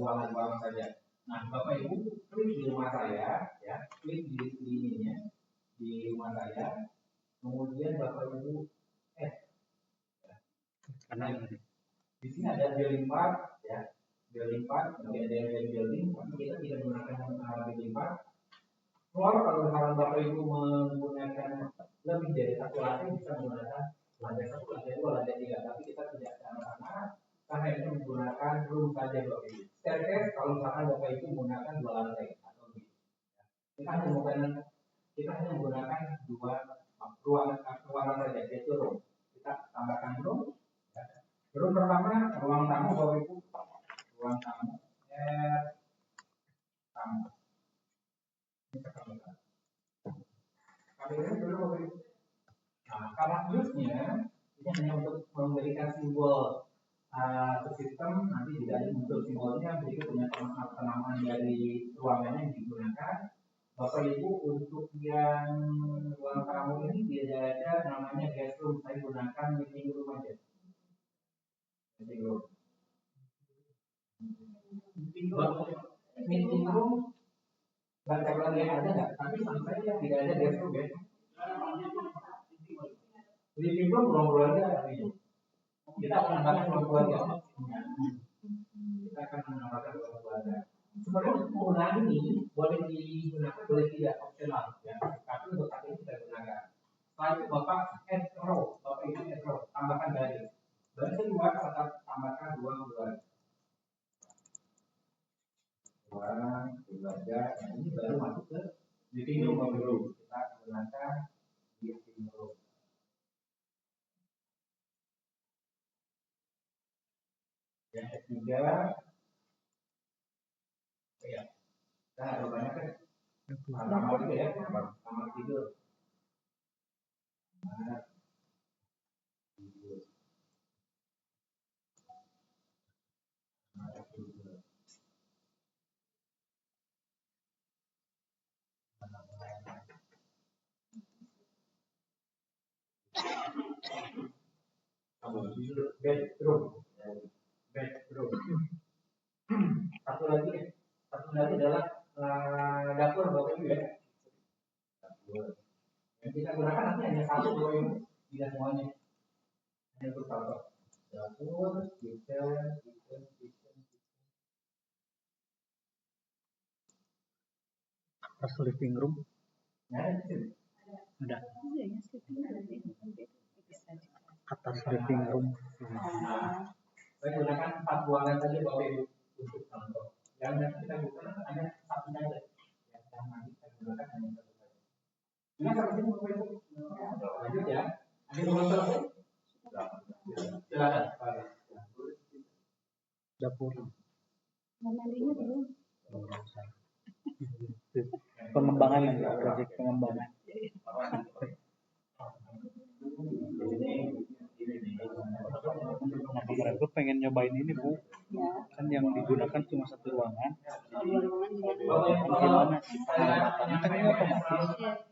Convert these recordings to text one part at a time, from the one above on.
ruangan-ruangan saja. Nah, Bapak Ibu klik di rumah saya, ya, klik di ininya di rumah saya. Kemudian Bapak Ibu karena di sini ada building part, ya, building part, nanti ada yang building, tapi kita tidak menggunakan building part. Kalau misalkan Bapak Ibu menggunakan lebih dari satu lantai, bisa menggunakan lantai 1, lantai 2, lantai 3, tapi kita tidak sama-sama karena ini menggunakan room saja Bapak Ibu. Staircase kalau misalkan Bapak Ibu menggunakan 2 lantai atau lebih. Kita hanya menggunakan 2 ruangan saja, yaitu room. Kita tambahkan room. Room pertama, ruang tamu Bapak Ibu. Ruang tamu. Tamu. Kami ini dulu Bapak Ibu. Nah, kamar plusnya ini hanya untuk memberikan simbol ke sistem, nanti tidak ada muncul simbolnya, berikut punya penamaan dari ruangannya yang digunakan. Bapak Ibu untuk yang ruang tamu ini tidak ada namanya guest room, saya gunakan meeting room aja. Meeting room baca lagi yang ada nggak? Tapi saya tidak ada guest room ya. Living room ruang keluarga. Kita akan menambahkan ruang keluarga. Kita akan menambahkan ruang keluarga. Sebenarnya penggunaan ini boleh digunakan, boleh tidak, opsional ya. Tapi untuk saat ini kita gunakan. Setelah itu Bapak add row, Bapak itu add row, tambahkan baris. Baris kedua kita tambahkan ruang keluarga. Ruang keluarga, ini baru masuk ke living room dulu. Kita gunakan living room. Yang ketiga, ya, kita ada banyak kan? Kamar juga ya, kamar tidur. Kamar tidur. Kamar tidur. Bedroom. Bedroom. Satu lagi adalah dapur Bapak Ibu ya. Dapur. Yang kita gunakan nanti hanya satu Bapak Ibu, tidak semuanya. Hanya untuk satu. Dapur, kitchen. Atas living room. Ada. Atas living room. Nah, saya gunakan 4 ruangan saja Bapak Ibu untuk contoh. Yang kita gunakan hanya satu saja. Yang nanti kita gunakan hanya satu saja. Ini sampai sini Bapak Ibu. Lanjut ya. Ada belum selesai? Silakan. Dapur. Mandinya belum. Pengembangan lagi, proyek pengembangan. Nah, kemarin gue pengen nyobain ini Bu, kan yang digunakan cuma satu ruangan. Gimana sih pengamatannya? Kan ini otomatis.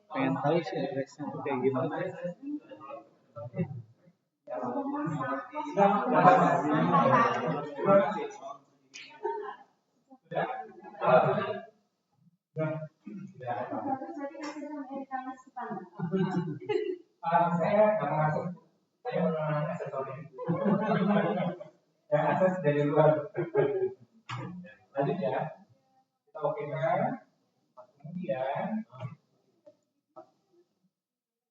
Pengen tahu sih addressnya tuh kayak gimana. Saya nggak masuk, saya mengenai aksesoris. Yang akses dari luar. Lanjut ya, kita oke kan? Kemudian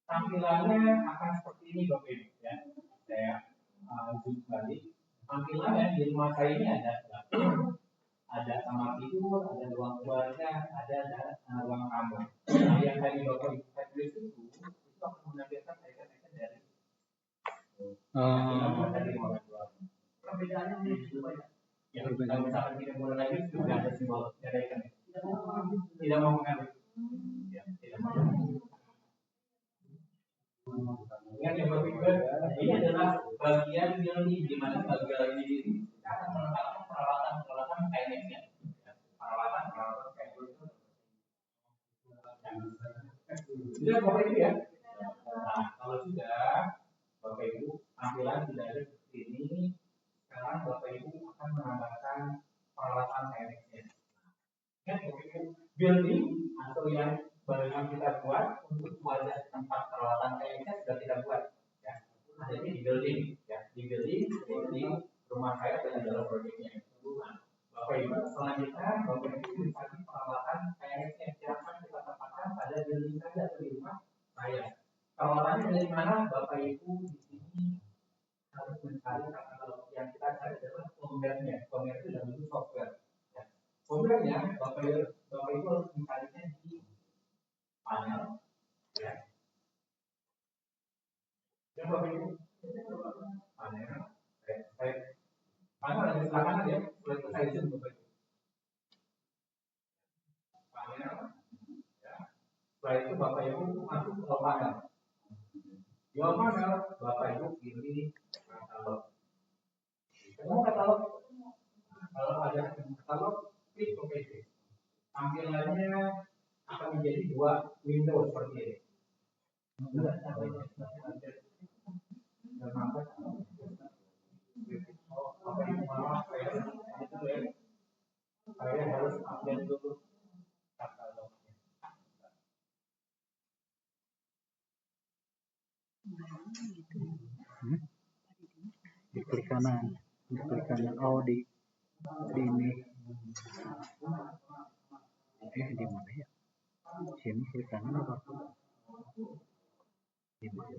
tampilannya akan seperti ini Bapak Ibu ya. Saya zoom balik. Tampilannya di rumah saya ini ada dapur, ada kamar tidur, ada ruang keluarga, ada ruang tamu. Nah, yang tadi Bapak Ibu checklist itu akan menampilkan icon-icon dari dari ruangan keluarga. Perbedaannya ini juga banyak. Ya, kalau misalkan kita mulai lagi sudah ada simbol dari icon. Tidak mau mengambil. Ya, tidak mau. Ingat ya Bapak Ibu, ini adalah bagian building di mana bagian ini kita akan meletakkan peralatan teknisnya. Peralatan kayak itu. Sudah Bapak Ibu ya. Nah, kalau sudah Bapak Ibu tampilan tidak ada seperti ini. Sekarang Bapak Ibu akan menambahkan peralatan Building atau yang baru kita buat untuk wajah tempat peralatan kayaknya sudah kita buat ya. Jadi di building ya, di building di rumah saya dan dalam proyeknya. Bapak Ibu selanjutnya Bapak Ibu mencari peralatan kayaknya silakan kita tempatkan pada building saja atau di rumah saya. Peralatannya dari mana Bapak Ibu di sini harus mencari katalog yang kita cari adalah firmware-nya. Firmware itu dalam bentuk software. Ya. Firmware-nya Bapak Ibu harus mencarinya di panel, ya. Yang Bapak Ibu panel, panel ada di sebelah kanan ya. Setelah itu saya zoom Bapak Ibu. Panel, ya. Setelah itu Bapak Ibu masuk ke panel. Di panel Bapak Ibu pilih katalog. Semua katalog. Kalau ada katalog, klik OK. Tampilannya akan menjadi dua window seperti ini. Saya harus update dulu katalognya. Di klik kanan, oh di ini. Di mana ya? Sini klik kanan apa? Di mana?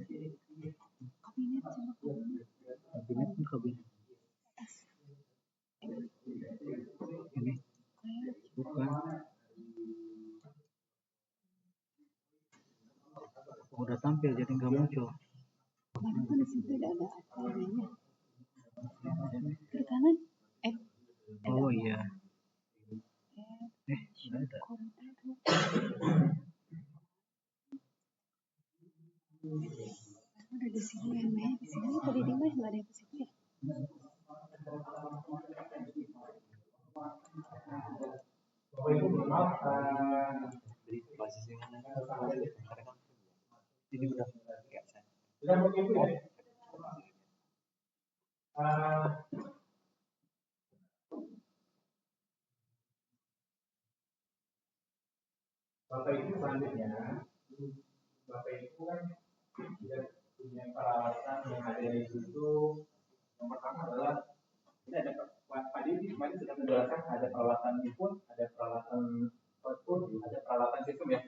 Kabinet pun kabinet. Ini bukan. Udah tampil jadi nggak muncul. Padahal kan di situ tidak ada aturannya. Klik kanan. Oh iya. Nggak ada. Ada di sini yang main di sini tadi di mana nggak ada di situ ya? Bapak Ibu maaf, Ini udah nggak saya. sudah Bapak Ibu ya. Bapak Ibu selanjutnya, Bapak Ibu kan sudah punya peralatan yang ada di situ. Yang pertama adalah ini ada Pak Didi kemarin sudah menjelaskan ada peralatan input, ada peralatan output, ada peralatan sistem ya.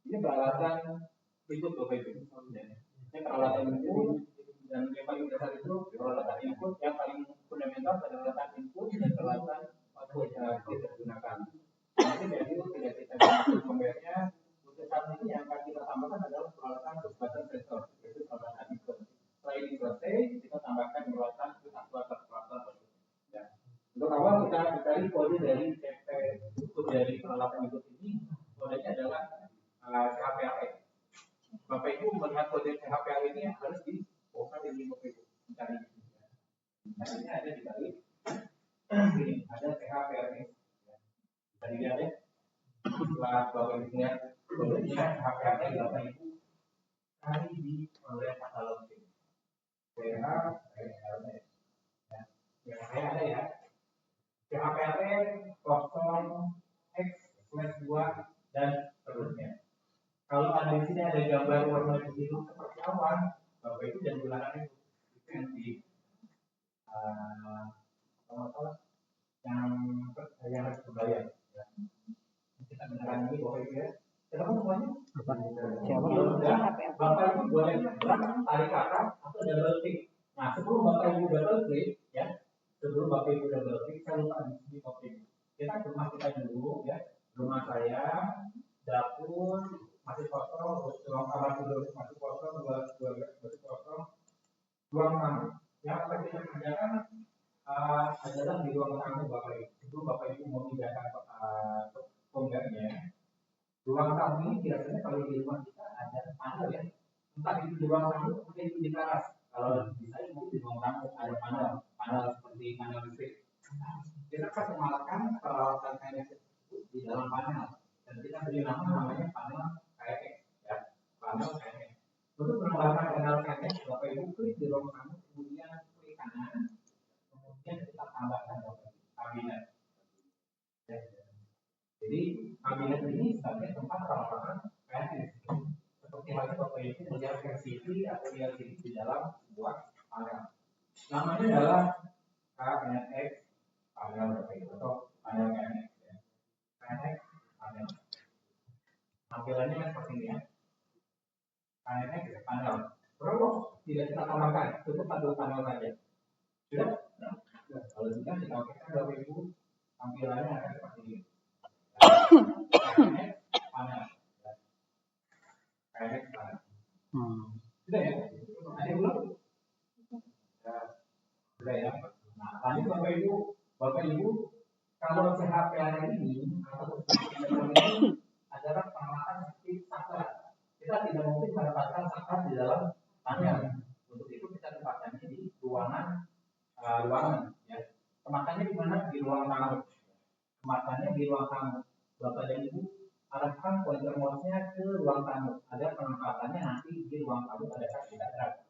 Ini peralatan input Bapak Ibu. Ini peralatan input dan yang paling dasar itu peralatan input yang paling fundamental adalah peralatan input dan peralatan output yang kita gunakan. Nanti dari itu tidak kita gunakan firmware-nya. Untuk saat ini yang akan kita tambahkan adalah peralatan kecepatan sensor, yaitu peralatan input. Setelah ini selesai, kita tambahkan peralatan aktuator. Ya. Untuk awal kita cari kode dari CP untuk dari peralatan input ini, kodenya adalah CHPLE. Bapak Ibu melihat kode CHPLE ini harus dibongkar di Bapak Ibu mencari. Nah, ini ada di balik. Ini ada CHPLE. Tadi lihat ya. Setelah Bapak Ibu lihat kodenya CHPLE, Bapak Ibu cari di online katalog ini. CHPLE. Yang saya ada ya. CHPLE 0x/2 dan seterusnya. Kalau ada di sini ada gambar warna biru seperti awan, Bapak Ibu jangan gunakan itu. Itu yang di yang harus berbayar. Ya. Kita gunakan ini Bapak Ibu ya. Kenapa semuanya? Siapa? Bapak Ibu boleh tarik kakak atau double klik. Nah sebelum Bapak Ibu double klik ya, sebelum Bapak Ibu double klik, saya lupa di sini Bapak Ibu. Kita ke rumah kita dulu ya. Rumah saya, dapur masih kosong, ruang kamar tidur masih kosong, masih kosong, ruang tamu. Yang akan kita kerjakan adalah di ruang tamu Bapak Ibu. Sebelum Bapak Ibu memindahkan tonggaknya, ruang tamu ini biasanya kalau di rumah kita ada panel ya. Entah itu di ruang tamu atau itu di teras. Kalau bisa itu di ruang tamu ada panel seperti panel listrik. Kita akan menggunakan peralatan KNX di dalam panel dan kita beri namanya panel KNX ya, panel KNX. Untuk menambahkan panel KNX, Bapak Ibu klik di ruang tamu, kemudian klik kanan, kemudian kita tambahkan kabinet. Ya. Jadi kabinet ini sebagai tempat perawakan PNS. Seperti halnya Bapak Ibu melihat LCD atau LCD di dalam sebuah panel. Namanya adalah KNX panel Bapak Ibu atau panel KNX. KNX panel. Tampilannya seperti ini ya. KNX panel. Perlu tidak kita tambahkan, cukup satu panel saja. Sudah? Nah, kalau sudah kita okekan Bapak Ibu, tampilannya akan seperti ini. KNX panel. KNX panel. Sudah ya? Ada yang belum? Sudah ya? Nah, lanjut Bapak Ibu, kalau CHPR ini atau ini adalah pengamatan seperti saklar. Kita tidak mungkin menempatkan saklar di dalam panel. Untuk itu kita tempatkannya di ruangan, ya. Tempatkannya di mana? Di ruang tamu. Tempatkannya di ruang tamu. Bapak dan Ibu arahkan pointer mouse-nya ke ruang tamu. Ada penempatannya nanti di ruang tamu pada saat tidak ada.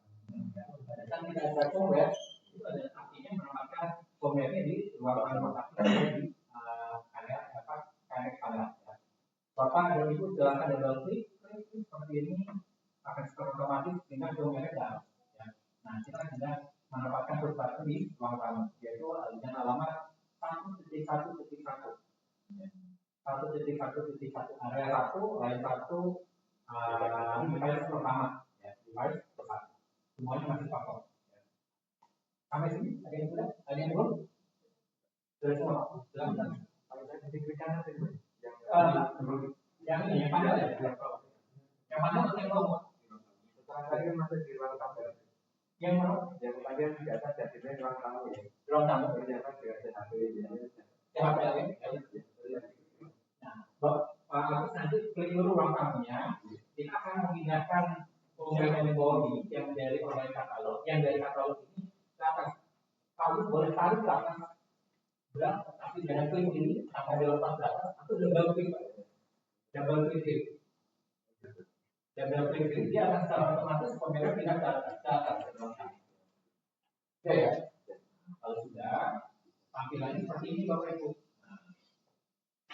Pada saat tidak ada firmware, itu ada artinya menempatkan firmware-nya di ruang tamu. Tapi di area KNX panel. Bapak dan Ibu silakan double klik seperti ini akan secara otomatis dengan firmware dalam. Ya. Nah, kita sudah menempatkan sesuatu di ruang tamu, yaitu dengan alamat 1.1.1. 1.1.1 area 1, line 1, device pertama, ya, device pertama. Semuanya masih pakai. Ya. Sampai sini, ada yang sudah? Ada yang belum? Sudah semua? Silakan. Kalau saya ketik kanan itu, yang ini, yang panel ya? Yang mana yang mau? Tadi masih di ruang tamu. Yang mana? Yang bagian di atas jadi ruang tamu ya. Ruang tamu ternyata juga CHP ya. CHP ya. Nah, Pak Agus nanti klik dulu ruang tamunya. Kita akan memindahkan fungsi yang di bawah ini yang dari online katalog, yang dari katalog ini ke atas. Pak Agus boleh tarik ke atas. Berat, tapi jangan klik ini sampai dilepas ke atas. Atau double klik. Double klik. Double klik dia akan secara otomatis pemerintah pindah ke atas. Oke ya. Kalau sudah, tampilannya seperti ini Bapak Ibu.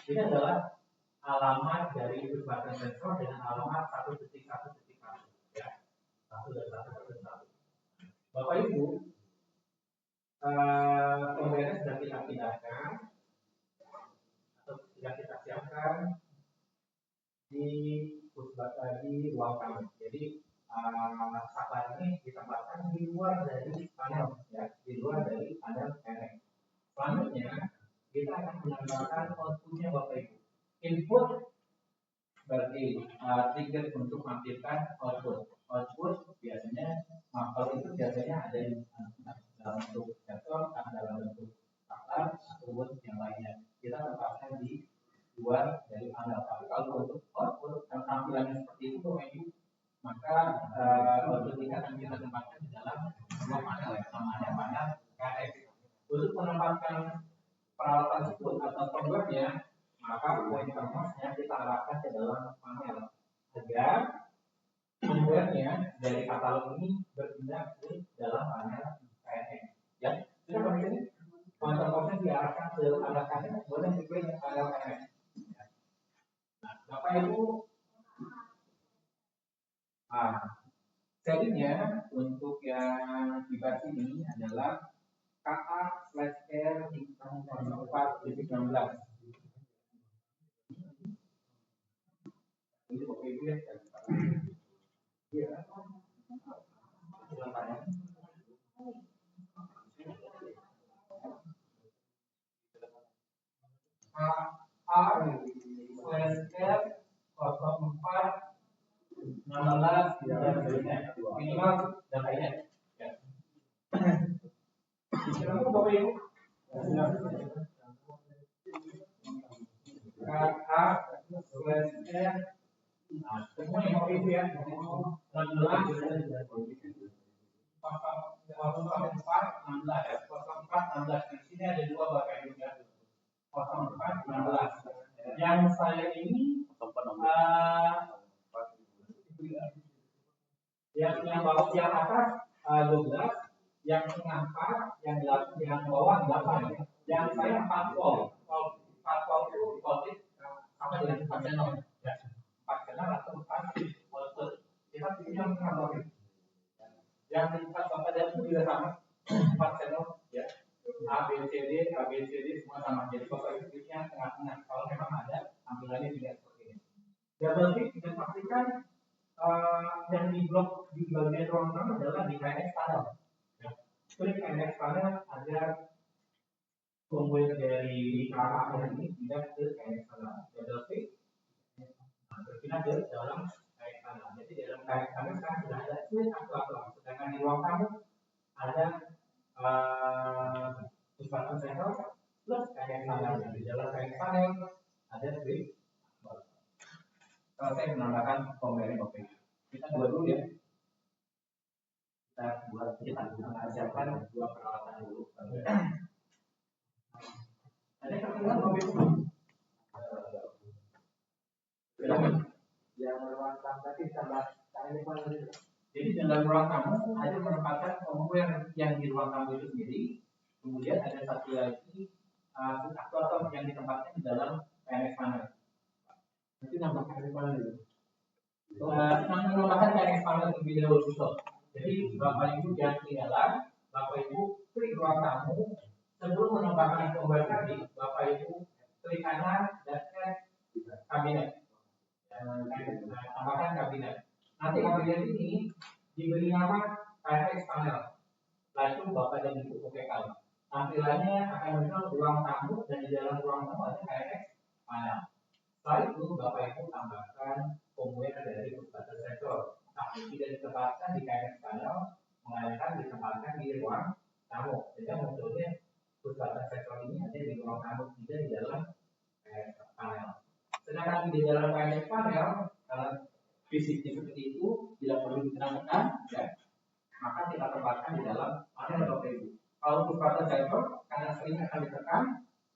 Ini adalah alamat dari berbagai sensor dengan alamat 1.1.1 ya. 1.1.1. Bapak Ibu, pemerintah sudah kita pindahkan atau sudah kita siapkan di ruang tamu. Jadi saklar ini ditempatkan di luar dari panel, ya, di luar dari panel KNX. Selanjutnya kita akan menambahkan outputnya Bapak Ibu. Input bagi trigger untuk mengaktifkan output. Output biasanya, kalau itu biasanya ada yang dalam bentuk sensor, dalam bentuk saklar, ataupun yang lainnya. Kita tempatkan di luar dari panel. Tapi kalau untuk output tampilannya seperti itu Bapak Ibu, maka output ini akan kita tempatkan di dalam dua panel, namanya panel KNX. Untuk menempatkan peralatan tersebut atau firmware-nya, maka pointer mouse-nya kita arahkan ke dalam panel agar firmware-nya dari katalog ini berpindah ke dalam panel KNX. Ya, sudah Bapak ini pointer mouse-nya diarahkan ke panel KNX, boleh diklik ke panel KNX. Nah, Bapak Ibu, settingnya untuk yang di versi ini adalah KA/R 4.16. Ini Bapak Ibu ya. Iya. KA/R 04.16 minimal datanya. Ya. Silakan Bapak Ibu. KA/R semua yang Bapak Ibu ya. 0416 di sini ada dua Bapak Ibu ya. 0416. Yang saya ini yang bawah, yang atas 12, yang tengah 4, yang bawah 8. Yang saya 4 volt. 4 volt itu voltage channel, ya, 4 channel atau 4 output. Kita pilih yang terbaik. Yang ditempat Bapak dan Ibu juga sama, 4 channel, ya. A, B, C, D semua sama. Jadi Bapak Ibu pilihnya tengah-tengah. Kalau memang ada, tampilannya juga seperti ini. Double klik dan pastikan yang di blok di bagian ruang tamu adalah di KNX panel. Ya. Klik KNX panel agar firmware dari KA ini tidak ke KNX panel. Double klik, berpindah ke dalam KNX panel. Jadi di dalam KNX panel sekarang sudah ada switch aktuator. Sedangkan di ruang tamu ada pusat sensor plus KNX panel. Di dalam KNX panel ada switch. Kalau saya menambahkan firmware oke. Kita buat dulu ya. Kita mengajarkan 2 peralatan dulu. Ada pertemuan mobil yang ruang tamu tadi tambah KNX panel itu. Jadi dalam ruang tamu ada menempatkan firmware yang di ruang tamu itu sendiri. Kemudian ada satu lagi aktuator yang ditempatkan di dalam KNX panel. Nanti nambah KNX panel itu. Menambahkan KNX panel terlebih dahulu. Jadi Bapak Ibu jangan ketinggalan. Bapak Ibu klik ruang tamu sebelum menambahkan firmware tadi. Bapak Ibu klik kanan dan kabinet. Tambahkan kabinet. Nanti kabinet ini diberi nama KNX panel. Setelah itu Bapak dan Ibu okekan. Tampilannya akan muncul ruang tamu dan di dalam ruang tamu ada KNX panel. Setelah itu Bapak Ibu tambahkan firmware dari pusat sensor, tapi tidak ditempatkan di KNX panel, melainkan ditempatkan di ruang tamu. Jadi munculnya pusat sensor ini ada di ruang tamu, tidak di dalam KNX panel. Sedangkan di dalam KNX panel, kalau fisiknya seperti itu tidak perlu ditekan, ya, maka kita tempatkan di dalam panel Bapak Ibu. Kalau pusat sensor karena sering akan ditekan,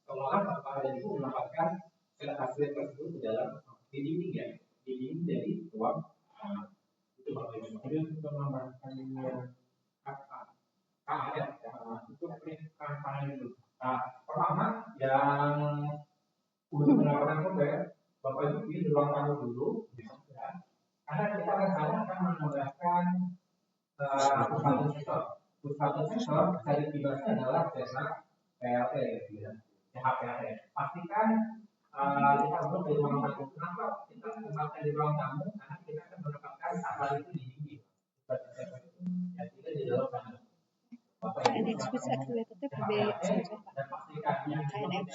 seolah-olah Bapak dan Ibu menempatkan hasil tersebut di dalam dinding ya, dinding dari ruang itu Bapak Ibu. Jadi untuk menambahkan yang ya, itu perintah panel dulu. Pertama yang untuk menambahkan firmware, Bapak Ibu pilih di ruang tamu dulu, ya. Karena kita akan menambahkan pusat sensor. Pusat sensor dari kibasnya adalah sensor PLT, ya, HPLT. Pastikan kita untuk di ruang tamu. Kenapa kita tempatkan di ruang tamu? Karena kita akan menempatkan sambal itu di sini. Ya, tidak di dalam panel. KNX switch activated PB sensor Pak. KNX KNX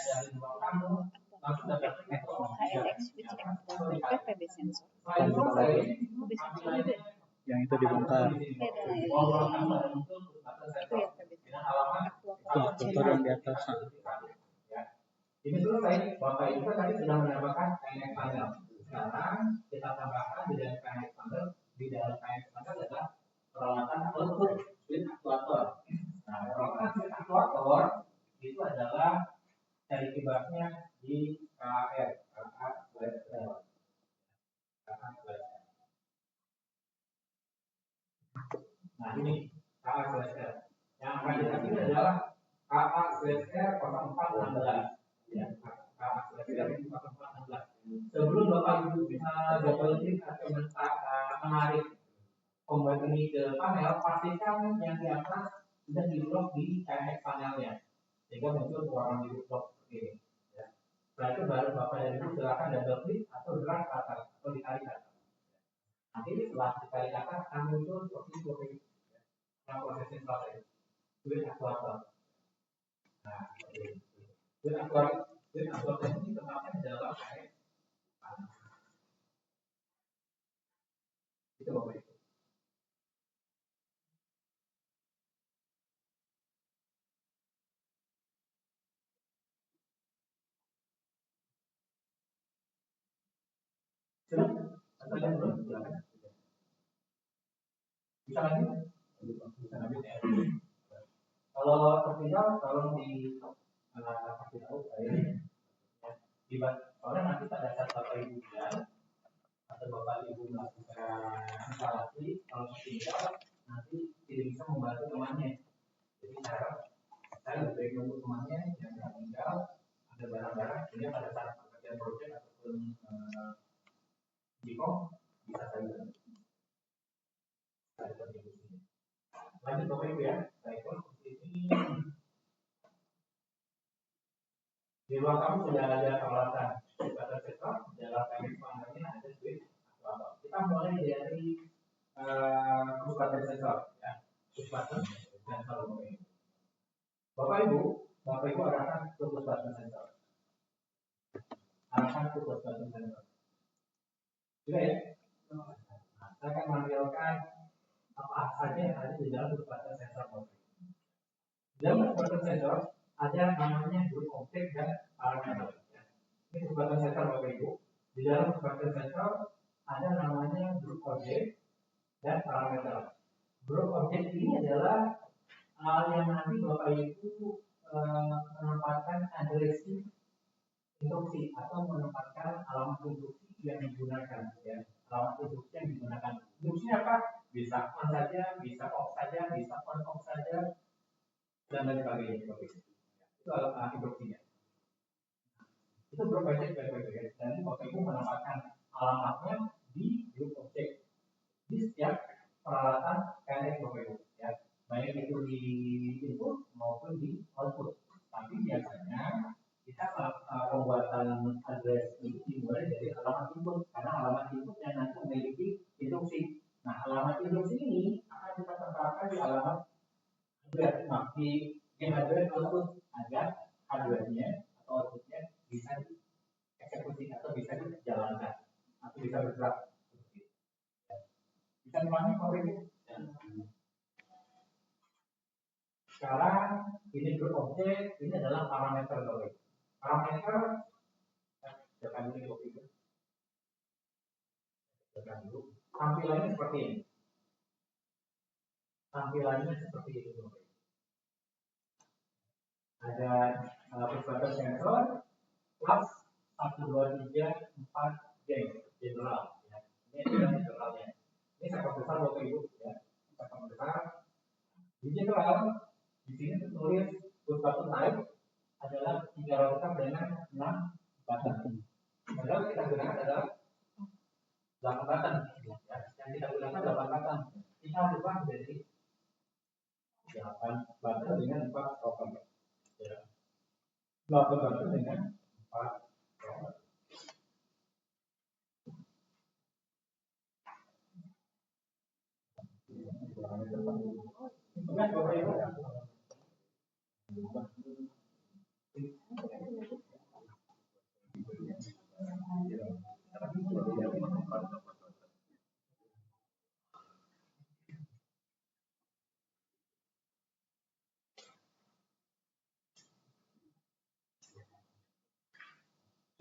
switch activated PB sensor. PB sensor itu yang itu dibongkar. beda ya. Itu ya PB Aktuator yang di atas. Ini selesai. Bapak Ibu tadi sudah menambahkan KNX panel. Sekarang kita tambahkan di dalam KNX panel. Di dalam KNX panel adalah peralatan output switch aktuator. Nah, peralatan switch aktuator itu adalah dari kibasnya di KR. Nah ini KA/R. Yang akan kita pilih adalah KA/R 0416. Ya, KA/R 0416. Sebelum Bapak Ibu double klik atau menarik firmware ini ke panel, pastikan yang di atas sudah di lock di KNX panelnya, sehingga muncul warna biru box seperti ini. Ya. Setelah itu baru Bapak dan Ibu silakan double klik atau drag ke atas atau ditarik ke atas. Nanti setelah ditarik ke atas akan muncul seperti ini. Yang prosesnya selesai. Switch aktuator. Nah, switch aktuator ini tempatnya di dalam KNX panel. Itu Bapak Ibu. Bisa lagi? Bisa lanjut ya. Kalau tertinggal, tolong kasih tahu saya. Soalnya nanti pada saat Bapak Ibu bilang atau Bapak Ibu melakukan instalasi, kalau tertinggal nanti tidak bisa membantu temannya. Jadi saya lebih baik menunggu temannya yang tertinggal ada barang-barang sehingga pada saat pekerjaan proyek ataupun Jika bisa saja. Lanjut Bapak Ibu ya, cycle ini di ruang kamu sudah ada peralatan batas sensor, dalam package panelnya ada switch atau apa. Kita mulai dari push button sensor ya, push button sensor Bapak Ibu arahkan ke push button sensor, arahkan ke push button sensor. Sudah ya? Nah, saya akan menampilkan apa saja yang ada di dalam push button sensor Bapak Ibu. Dalam push button sensor ada namanya group object dan parameter. Ini push button sensor Bapak Ibu. Di dalam push button sensor ada namanya group object dan parameter. Group object ini adalah yang nanti Bapak Ibu menempatkan addressing instruksi atau menempatkan alamat instruksi yang digunakan ya. Alamat instruksi yang digunakan. Instruksinya apa? Bisa on saja, bisa off saja, bisa on off saja dan lain sebagainya. Itu instruksinya. Itu group object ya. Dan Bapak Ibu menempatkan alamatnya di group object di setiap peralatan KNX Bapak Ibu ya. Baik itu di input maupun di output. Tapi biasanya kita pembuatan address itu dimulai dari alamat input karena alamat input yang nanti memiliki instruksi. Nah, alamat instruksi ini akan kita tempatkan di alamat hardware, di hardware output agar hardware-nya atau output-nya bisa dieksekusi atau bisa dijalankan atau bisa bergerak. Bisa dimana Bapak Ibu? Sekarang ini group object, ini adalah parameter Bapak Ibu. Parameter tekan dulu Bapak Ibu. Tekan dulu. Tampilannya seperti ini. Tampilannya seperti ini Bapak Ibu. Ada push button sensor plus 1 2 3 4 general ya. Ini adalah generalnya. Ini sangat besar Bapak Ibu ya. Sangat besar. Di general di sini tertulis push button type adalah 3 router dengan 6 button. Padahal kita gunakan adalah 8 button. Ya. Yang kita gunakan 8 button. Kita ubah menjadi 8 button dengan 4 router. Ya. 8 button dengan 4 router. Ingat Bapak Ibu.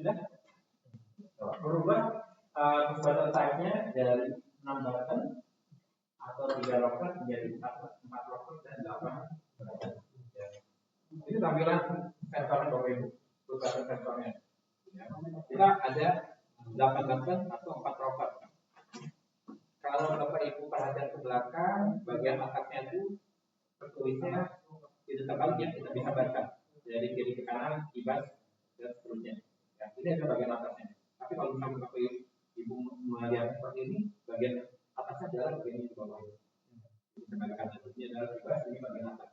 Sudah? Berubah push button type-nya dari 6 button atau 3 router menjadi 4 router dan 8 button. Ya. Ini tampilan sensornya Bapak Ibu, push button sensornya. Ya. Kita ada 8 button atau 4 router. Kalau Bapak Ibu perhatian ke belakang, bagian atasnya itu tertulisnya tidak terbalik ya, kita bisa baca dari kiri ke kanan, kibas dan seterusnya. Ya, ini adalah bagian atasnya. Tapi kalau misalnya Bapak Ibu melihat seperti ini, bagian atasnya adalah bagian ini Bapak Ibu. Ini adalah kibas, ini bagian atas.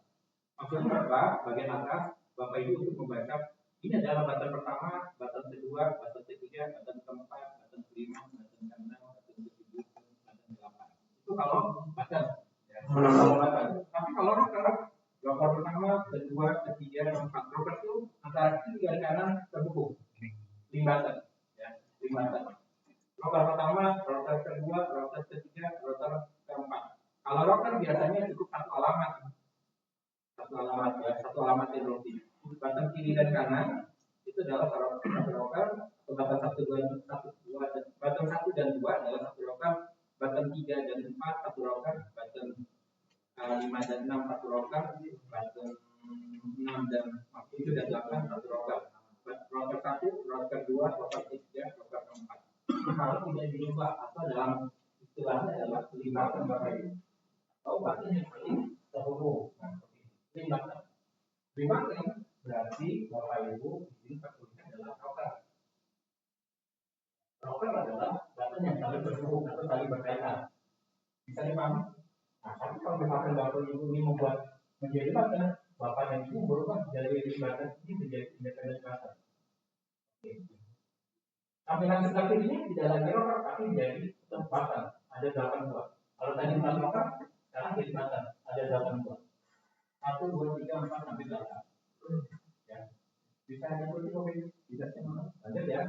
Maksudnya apa? Bagian atas Bapak Ibu untuk membaca ini adalah button pertama, button kedua, button ketiga, button keempat, button kelima, button keenam, button ketujuh, button delapan. Itu kalau button. Ya, kalau button. Tapi kalau rocker pertama, kedua, ketiga, keempat. Rocker itu antara kiri dan kanan terhubung. 5 button. Ya, 5 button. Rocker pertama, rocker kedua, rocker ketiga, rocker keempat. Kalau rocker biasanya cukup satu alamat ya, satu alamat instruksi. Button kiri dan kanan itu adalah satu rocker. Button 1 button 1 dan 2 adalah satu rocker. Button 3 dan 4 satu rocker. Button 5 dan 6 satu rocker. Button 6 dan 7 dan 8 satu rocker. Rocker 1, rocker 2, rocker 3, rocker 4. Kalau tidak dirubah atau dalam istilahnya adalah pelibatan Bapak Ibu. Atau bahkan yang paling terhubung. Pelibatan berarti Bapak Ibu di sini tertulisnya adalah rocker. Rocker adalah button button yang saling berhubung atau saling berkaitan. Bisa dipahami? Nah, tapi kalau misalkan bapak ibu ini membuat menjadi button, bapak dan ibu berubah dari button ini menjadi independent button. Tampilan sebelah kirinya tidak lagi rocker tapi menjadi button. Ada 8 buah. Kalau tadi 4 rocker, sekarang jadi button. Ada 8 buah. 1, 2, 3, 4 sampai 8. Ya. Bisa diikuti kopi, bisa semua. Lanjut ya.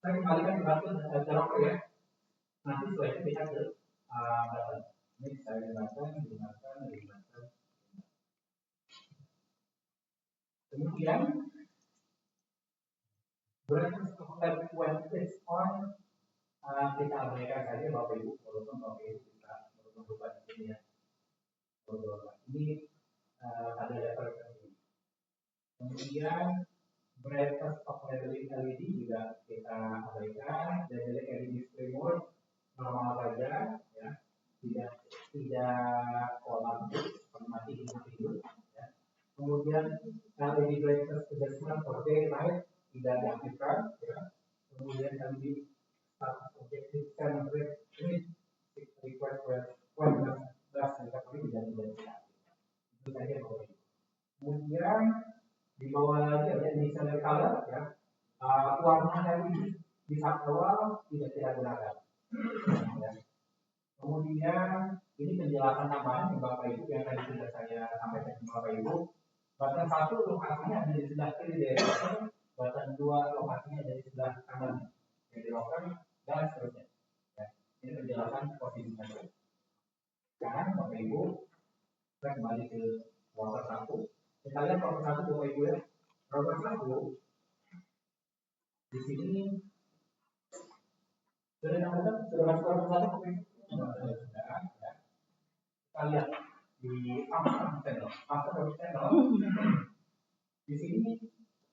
Saya kembalikan ke button rocker ya. Nanti setelah itu bisa ke button. Ini saya gunakan. Kemudian berdasarkan web page on kita abaikan saja Bapak Ibu, walaupun Bapak Ibu bisa berubah di sini ya. Ini ada level ini. Kemudian brightness of labeling LED juga kita abaikan dan jadi LED display mode normal saja ya, tidak kolam seperti mati hidup ya. Kemudian LED brightness adjustment for daylight tidak diaktifkan ya. Kemudian LED status objective scan rate ini request when gas recovery tidak diaktifkan. Itu saja Bapak Ibu. Kemudian di bawah lagi ada initial color ya, warna LED di saat awal tidak gunakan. Ya. Kemudian ini penjelasan tambahan di Bapak Ibu yang tadi sudah saya sampaikan ke Bapak Ibu. Button 1 lokasinya ada di sebelah kiri dari rocker, button 2 lokasinya ada di sebelah kanan dari rocker dan seterusnya. Ya. Ini penjelasan posisi saja. Sekarang Bapak Ibu kita kembali ke rocker 1. Kita lihat rocker 1 Bapak Ibu ya. Rocker 1 di sini sudah masuk rocker 1 Bapak Ibu. Sudah. Kita lihat di master channel. Di sini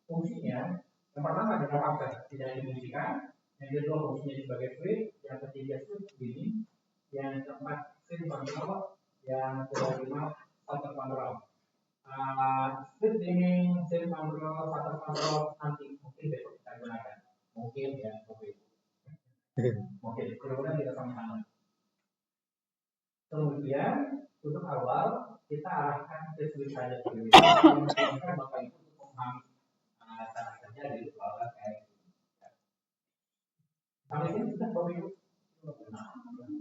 fungsinya yang pertama adalah master tidak difungsikan, yang kedua fungsinya sebagai switch, yang ketiga switch ini, yang keempat switch control, yang kelima starter control. Switch ini, switch control, starter control nanti mungkin besok kita gunakan, mungkin ya, mungkin kemudian kita sama-sama. Kemudian untuk awal kita arahkan ke switch saja dulu. Kita Bapak Ibu untuk memahami cara kerja dari soal kayak gitu. Sampai sini sudah Bapak Ibu.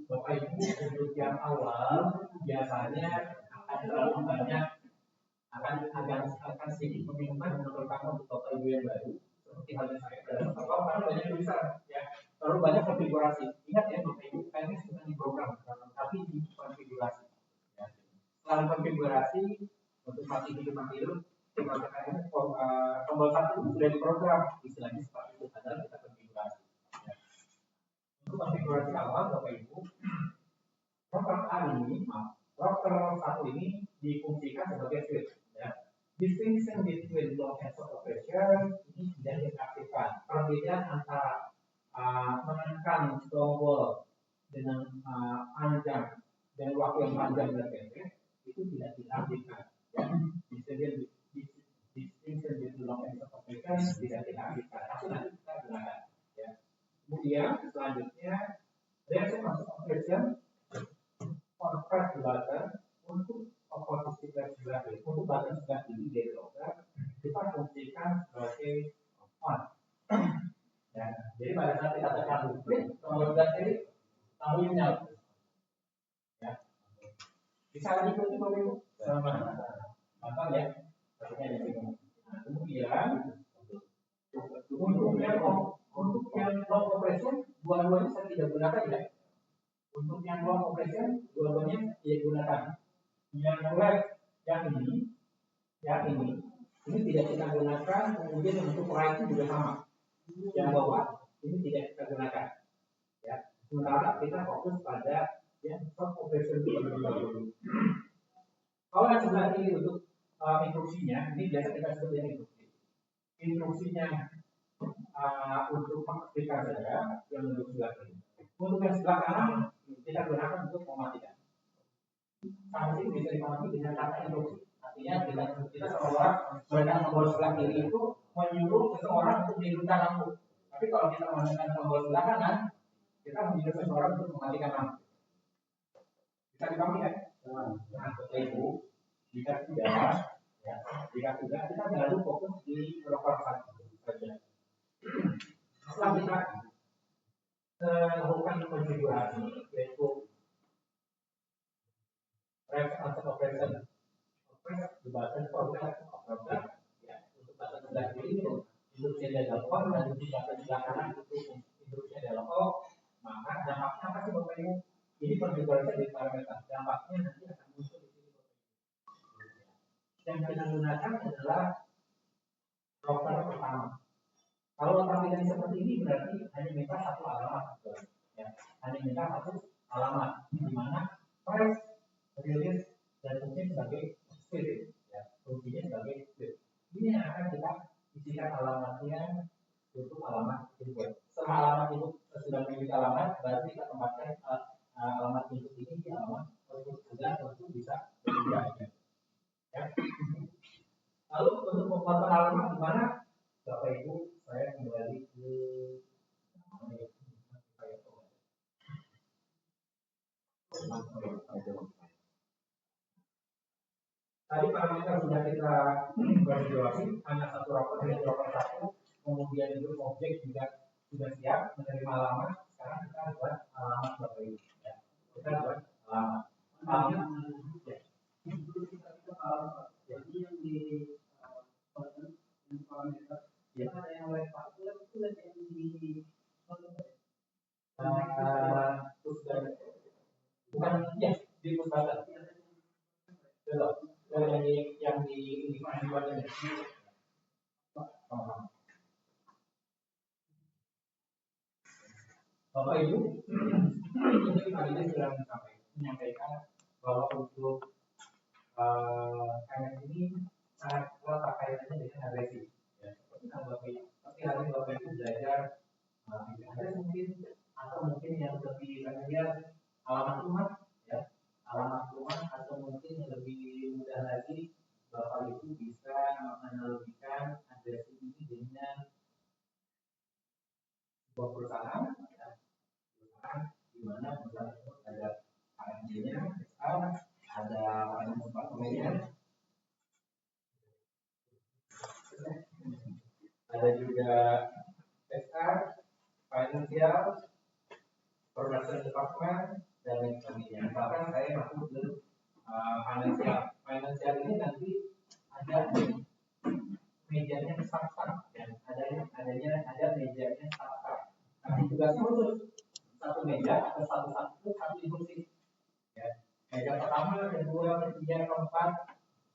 Bapak Ibu untuk yang awal biasanya akan terlalu banyak akan sedikit membingungkan terutama untuk Bapak Ibu yang baru seperti halnya saya dalam karena banyak tulisan ya terlalu banyak konfigurasi. Ingat ya Bapak Ibu, ini bukan di program tapi di konfigurasi. Selain konfigurasi untuk mati hidup tombol 1 sudah diprogram istilahnya seperti itu adalah kita konfigurasi ya. Untuk konfigurasi awal Bapak Ibu router 1 ini difungsikan sebagai switch ya. Distinction between block and soft operation ini tidak diaktifkan. Perbedaan antara menekan tombol dengan panjang dan waktu yang panjang dan pendek itu tidak diaktifkan ya. Distinction between long and short operation tidak diaktifkan. Tapi nanti kita gunakan ya. Kemudian selanjutnya reaction operation for press button untuk posisi press sebelah kiri untuk button sebelah kiri dari rocker kita fungsikan sebagai on ya. Jadi pada saat kita tekan klik tombol sebelah kiri lalu nyala ya. Bisa diikuti Bapak Ibu sama gampang ya. Pastinya di sini. Kemudian untuk yang long operation dua-duanya saya tidak gunakan ya. Untuk yang long operation dua-duanya saya gunakan. Yang left yang ini tidak kita gunakan. Kemudian untuk right juga sama. Yang bawah ini tidak kita gunakan. Ya. Sementara kita fokus pada yang short operation dulu. Kalau yang sebelah kiri untuk instruksinya, ini biasa kita sebut yang instruksi. Instruksinya untuk mengaktifkan saja yang untuk sebelah kiri. Untuk yang sebelah kanan kita gunakan untuk mematikan. Sama sih bisa dipahami dengan kata instruksi. Artinya kita seolah menekan tombol sebelah kiri itu menyuruh seseorang untuk menghidupkan lampu. Tapi kalau kita menekan tombol sebelah kanan, kita menyuruh seseorang untuk mematikan lampu. Bisa dipahami kan? Nah, Bapak Ibu, jika tidak, ya, jika tidak, kita baru fokus di lokal satu saja. Setelah kita melakukan konfigurasi, yaitu reference operation, di bagian program program, ya, untuk bagian sebelah kiri itu instruksi adalah on dan untuk bagian sebelah kanan itu instruksi adalah off. Maka dampaknya apa sih Bapak Ibu? Ini konfigurasi di parameter. Dampaknya nanti akan muncul di sini. Yang kita gunakan adalah router pertama. Kalau tampilan seperti ini berarti hanya minta satu alamat, ya. Hanya minta satu alamat di mana press, release, dan mungkin sebagai script, ya. Fungsinya sebagai script. Ini yang akan kita isikan alamatnya untuk alamat input. Setelah alamat input sudah memiliki alamat, berarti kita tempatkan alamat input ini di alamat output sudah tentu bisa berbeda. Ya. Lalu untuk membuat alamat di mana Bapak Ibu, saya kembali ke tadi parameter sudah kita konfigurasi, hanya satu router satu, kemudian itu objek juga sudah siap menerima alamat. Sekarang kita buat alamat Bapak Ibu. Ya. Kita buat alamat. Jadi yang di parameter ada yang lepas itu yang di bukan ya di pusat yang di ini Bapak Ibu, ini tadi sudah menyampaikan bahwa untuk KMS ini sangat erat kaitannya dengan agresi. Ya, seperti hari Bapak Ibu belajar ada mungkin atau mungkin yang lebih familiar alamat rumah, ya, alamat rumah atau mungkin yang lebih mudah lagi Bapak Ibu bisa menganalogikan agresi ini dengan sebuah perusahaan, ya, perusahaan di mana perusahaan itu ada AMD-nya, ada departemennya, ada juga SR, financial, production department, dan lain sebagainya. Bahkan saya masuk ke financial ini nanti ada mejanya staff, dan ada mejanya staff. Tapi tugasnya khusus satu meja atau satu instruksi. Ya. Meja pertama, kedua, ketiga, keempat,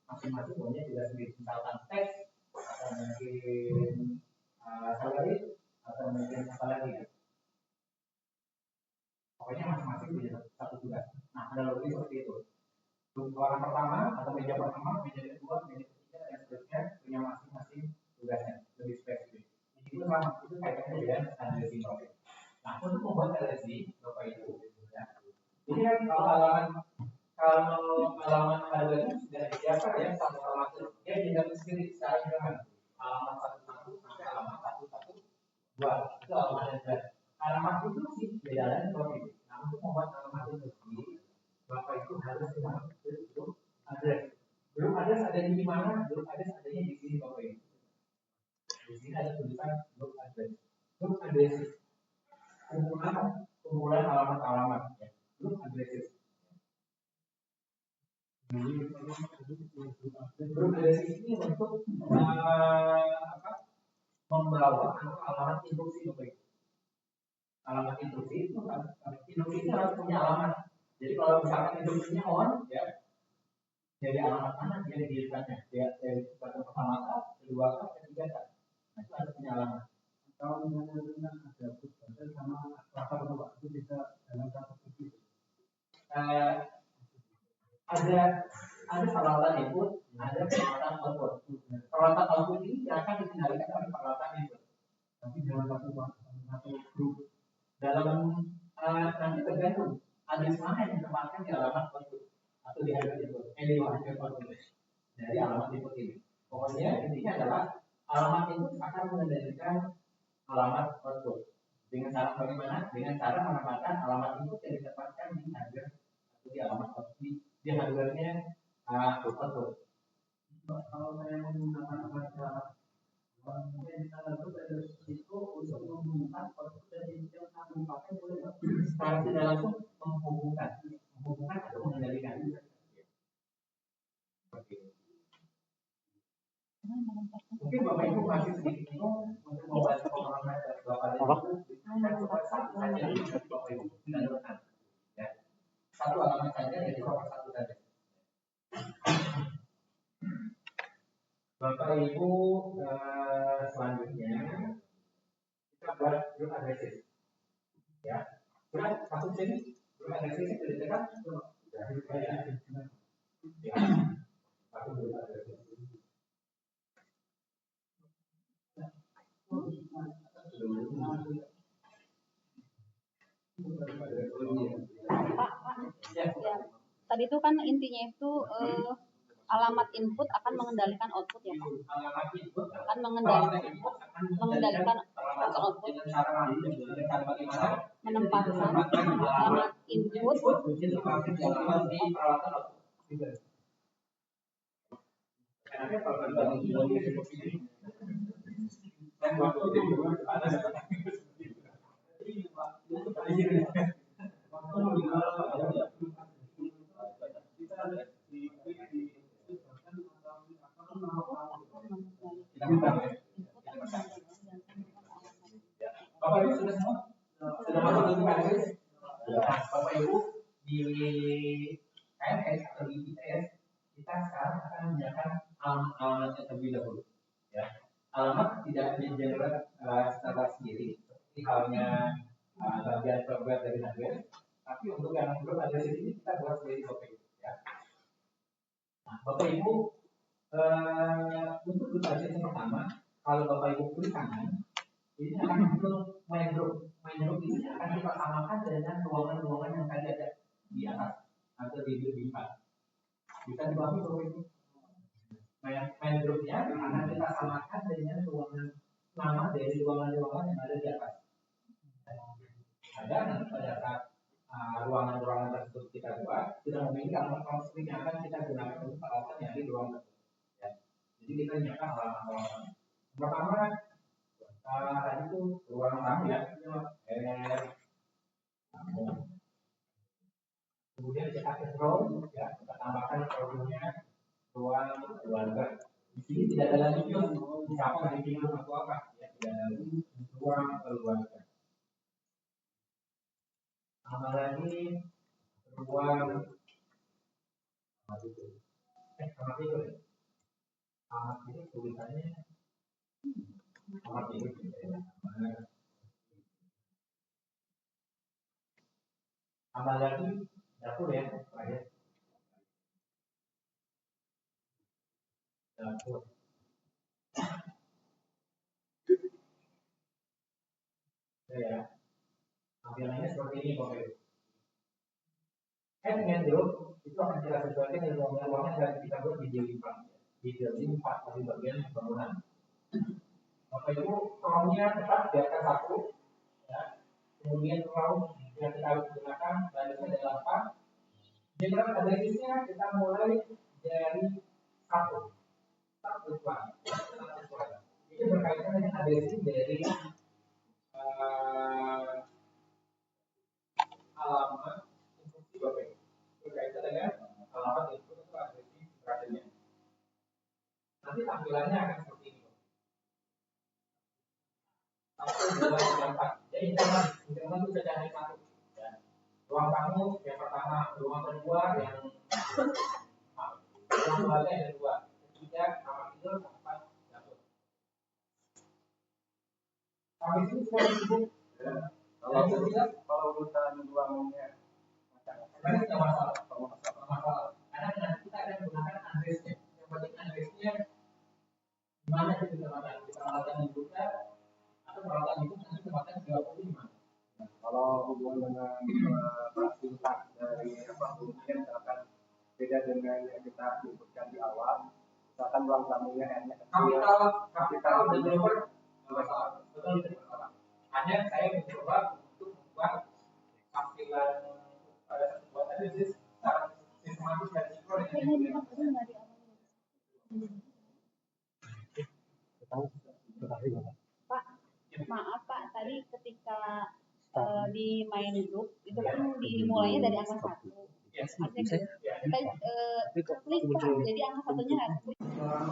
masing-masing punya juga sendiri. Misalkan teks, atau mungkin salary, atau mungkin apa lagi ya. Pokoknya masing-masing punya satu tugas. Nah, ada lebih seperti itu. Orang pertama atau meja pertama, meja kedua, meja ketiga, dan seterusnya punya masing-masing tugasnya lebih spesifik. Itu sama, itu kaitannya dengan analisis profit. Nah, untuk membuat analisis Bapak Ibu, ya. Ini kan kalau alamat ada itu sudah biasa ya, satu alamat itu dia tidak sendiri secara internal. Alamat 11 sampai alamat 112 itu alamat yang alamat itu sih beda lagi kalau itu. Nah, untuk membuat alamat itu sendiri, Bapak itu harus belum address. Belum address adanya di mana? Belum address adanya di sini Bapak Ibu. Di sini ada tulisan belum address. Belum address kumpulan alamat-alamat ya. Belum address. Belum address ini untuk membawa alamat instruksi Bapak Ibu. Alamat instruksi itu kan, instruksi harus punya alamat. Jadi kalau misalkan instruksinya on, ya, jadi alamat mana dia dihidupkannya? Dia dari satu pertama kali, kedua kali, ketiga kali. Nah, itu harus punya alamat. Kalau misalnya ada pusat sama lapar dua itu bisa dalam satu titik. Ada peralatan input, ada peralatan output. Peralatan output ini akan dikendalikan oleh peralatan input. Tapi dalam satu grup. Dalam nanti tergantung ada mana yang ditempatkan di alamat output atau di hardware input, di hardware output dari alamat input ini. Pokoknya intinya adalah alamat input akan mengendalikan alamat output. Dengan cara bagaimana? Dengan cara menempatkan alamat input yang ditempatkan di hardware atau di alamat di hardware-nya output. Kalau saya menggunakan bahasa itu untuk menghubungkan output dan input yang kami pakai boleh secara tidak langsung menghubungkan atau mengendalikan. Mungkin Bapak Ibu masih sedikit bingung untuk membaca pemahaman Bapak Ibu. Saya coba satu saja Bapak Ibu menentukan. Ya. Satu alamat saja yaitu satu saja. Bapak Ibu selanjutnya kita buat grup agresif. Ya. Sudah masuk sini. Grup agresif itu ditekan. Ya. Satu grup agresif. Ya. Tadi itu kan intinya itu alamat input akan mengendalikan output ya Pak. Alamat input akan mengendalikan output. Menempatkan alamat input Bapak Ibu sudah semua? Sudah masuk ke basis? Bapak Ibu di KMS atau di ITS kita sekarang akan menyiapkan alamatnya terlebih dahulu. Ya. Alamat tidak di-generate secara sendiri seperti halnya bagian firmware dari hardware, tapi untuk yang belum ada di sini kita buat sendiri Bapak Ibu. Ya. Nah, Bapak Ibu untuk basis yang pertama, kalau Bapak Ibu klik kanan, ini akan muncul main group. Main group ini akan kita samakan dengan ruangan-ruangan yang tadi ada di atas atau di depan. Bisa dipahami Bapak Ibu? Main grupnya akan kita samakan dengan ruangan nama dari ruangan-ruangan yang ada di atas. Ada nanti pada saat ruangan-ruangan tersebut kita buat, kita memiliki alamat konflik yang akan kita gunakan untuk peralatan yang ada di ruangan tersebut. Ya. Jadi kita nyiapkan alamat-alamat. Pertama, tadi itu ruang tamu ya, kemudian kita ke row, ya, kita tambahkan row-nya ruang keluarga. Di sini tidak ada lagi siapa di pintu atau apa, ya, tidak ada lagi ruang keluarga. Tambah lagi ruang kamar tidur. Kamar tidur tulisannya kamar tidur. Tambah lagi dapur ya, terakhir. Dapur. Ya, tampilannya seperti ini Bapak Ibu. Dengan group itu akan kita sesuaikan dengan ruangan-ruangan yang kita buat di building 4. Di building 4 dari bagian bangunan. Bapak Ibu, roundnya tetap di atas 1. Ya. Kemudian round yang kita gunakan barisnya adalah 4. General adresnya kita mulai dari 1. Satu keluar. Ini berkaitan dengan adresi dari alamat instruksi Bapak Ibu. Berkaitan dengan alamat input atau adresi beradanya. Nanti tampilannya akan seperti ini. 1, 2, 3, 4. Jadi internal itu sudah ada 1. Ya. Ruang tamu yang pertama, ruang kedua yang ruang keluarga yang kedua, ketiga kamar tidur, keempat dapur. Sampai sini sudah cukup. Kalau kita ruangnya sebenarnya tidak masalah. Karena nanti kita akan menggunakan adresnya. Yang penting adresnya di mana itu ditempatkan, di peralatan inputnya atau peralatan input nanti tempatkan 35. Kalau hubungan dengan persintak dari mungkin akan beda dengan yang kita inputkan di awal. Misalkan ruang tamunya hanya kapital developer masalah. Betul itu masalah. Hanya saya maaf Pak, tadi ketika di main grup itu kan dimulainya dari angka 1. Artinya kita klik Pak, jadi angka 1-nya nggak klik.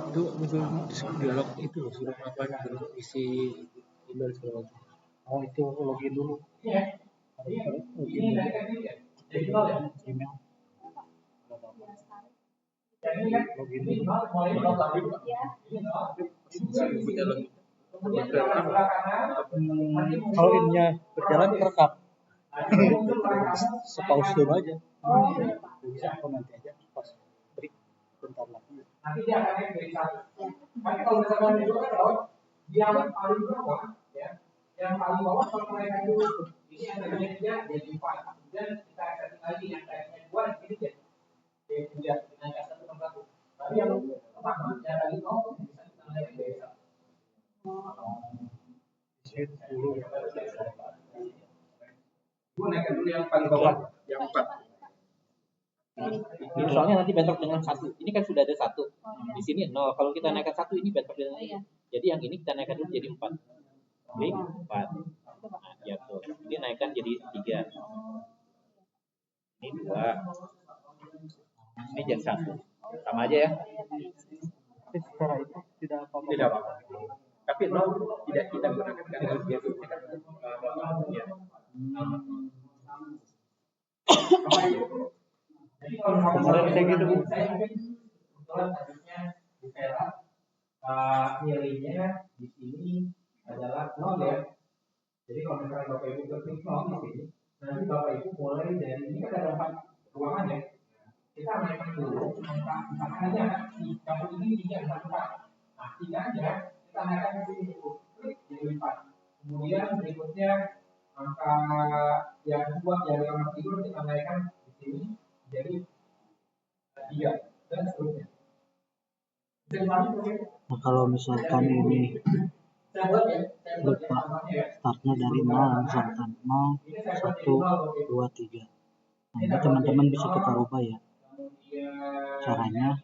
Itu muncul dialog itu loh, sudah ngapain dulu isi email segala macam. Oh itu login dulu. Iya. Login Ini dulu. dari kan ya. Jadi nol ya. Email. Jadi kan Login ini dulu. nol mulai nol tadi. Ya. Ini nol. Berjalan. Kemudian jalan sebelah kanan. Kalau ininya berjalan terekam. Muncul sebelah kanan. Sepause dulu aja. Oh iya Pak. Bisa apa nanti aja pas break bentar lagi. Nanti dia akan naik dari 1. Tapi kalau misalkan itu kan kalau yang paling bawah ya, yang paling bawah kalau mereka dulu ini yang tadinya 3 jadi 4. Kemudian kita setting lagi yang tadinya 2 ini jadi 3 dengan 1 Tapi yang pertama yang tadi 0 bisa kita naik dari 1. Gue naikkan dulu yang paling bawah yang 4. Ini soalnya nanti bentrok dengan 1. Ini kan sudah ada 1. Di sini 0. Kalau kita naikkan 1 ini bentrok dengan ini. Jadi yang ini kita naikkan dulu jadi 4. Klik 4. Nah, ya tuh. Ini naikkan jadi 3. Ini 2. Ini jadi 1. Sama aja ya. Tapi secara itu tidak apa-apa. Tidak apa-apa. Tapi 0 tidak kita gunakan karena biasanya kan ya. Jadi kalau Kemarin kayak gitu, Bu. saya mungkin kebetulan kasusnya di Serap nilainya di sini adalah 0 ya. Jadi kalau misalnya Bapak Ibu klik 0 di sini, nanti Bapak Ibu mulai dari ini kan ada 4 ruangan ya. Kita naikkan dulu, misalkan aja dapur ini 3 ada 4. Nah 3 aja kita naikkan ke sini dulu, klik jadi 4. Kemudian berikutnya angka yang 2 yang nomor 3 kita naikkan di sini jadi 3 dan seterusnya. Nah kalau misalkan ini lupa startnya dari 0 misalkan 0, 1, 2, 3. Nah ini teman-teman bisa kita rubah ya. Caranya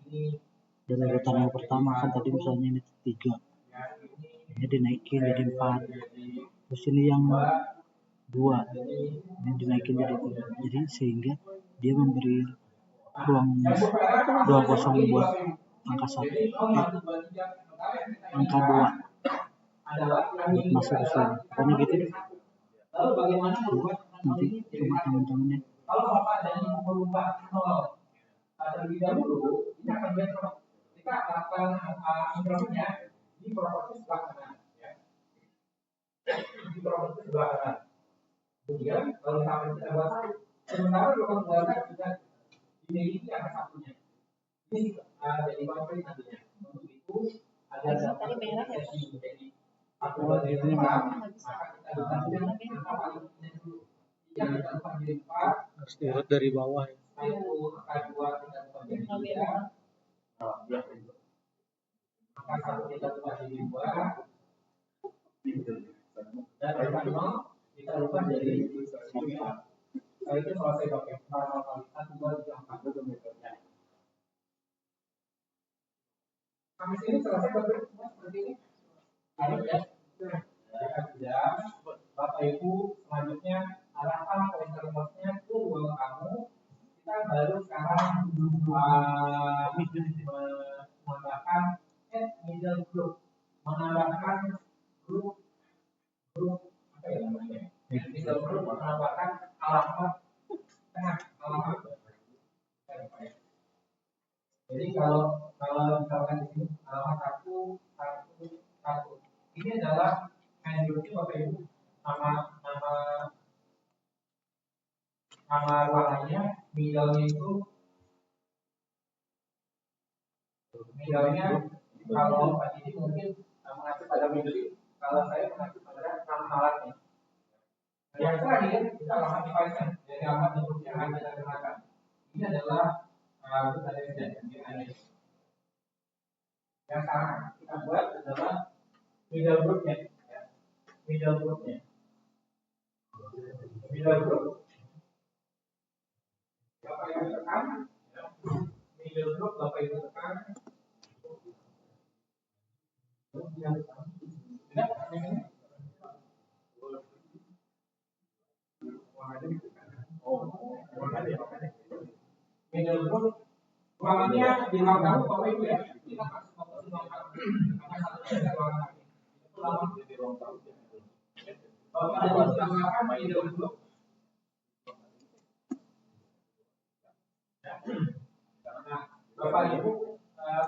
dari urutan yang pertama kan tadi misalnya ini 3. Ini dinaikin jadi 4. Terus ini yang 2. Ini dinaikin jadi 3. Jadi sehingga dia memberi ruang kosong buat angka 1. Angka 2 buat masuk ke sini. Pokoknya gitu deh. Lalu bagaimana membuat Nanti coba teman-teman ya. kalau Bapak dan Ibu merubah 0 terlebih dahulu, ini akan bentrok. Kita akan increment-nya di proporsi sebelah kanan. Ya. Di proporsi sebelah kanan. Kemudian kalau misalkan kita buat 1, sementara kalau keluarga sudah dimiliki angka 1-nya. Ini jadi bapak nantinya. Untuk itu ada Tadi merah ya Pak. jadi 1, 2, 3, 4. Maka kita bisa angka paling dulu. Yang kita lakukan jadi 4. Harus diurut dari bawah ya. 1, angka 2 kita lakukan jadi 3. Angka 1 kita lakukan jadi 2. Dan angka 0 kita lakukan jadi 5. Kalau itu selesai pakai 1, 2, 3, 4. Sampai sini selesai Bapak semua seperti ini. Lanjut ya. Nah, sudah. Bapak Ibu selanjutnya arahkan pointer-pointernya ke ruang kamu. Kita baru sekarang menambahkan middle group, menambahkan grup apa ya namanya? Middle group menambahkan alamat tengah alamat. Jadi kalau misalkan di sini alamat 111. Ini adalah main groupnya Bapak Ibu, nama ruangannya, middle-nya itu kalau Pak Didi mungkin mengacu pada middle, kalau saya mengacu pada nama alatnya. Yang terakhir kita alamat device-nya, dari alamat network yang akan kita gunakan. Ini adalah yang sekarang kita buat adalah middle group-nya, ya. Middle group. Bapak Ibu tekan, ya. Middle group Bapak Ibu tekan. middle group ruangannya di ruang tamu Bapak Ibu ya. Kita masih fokus di ruang tamu. Karena satunya ada ruangan lagi. Itu lama di ruang tamu. Bapak ada tambahkan middle group. Nah, Bapak Ibu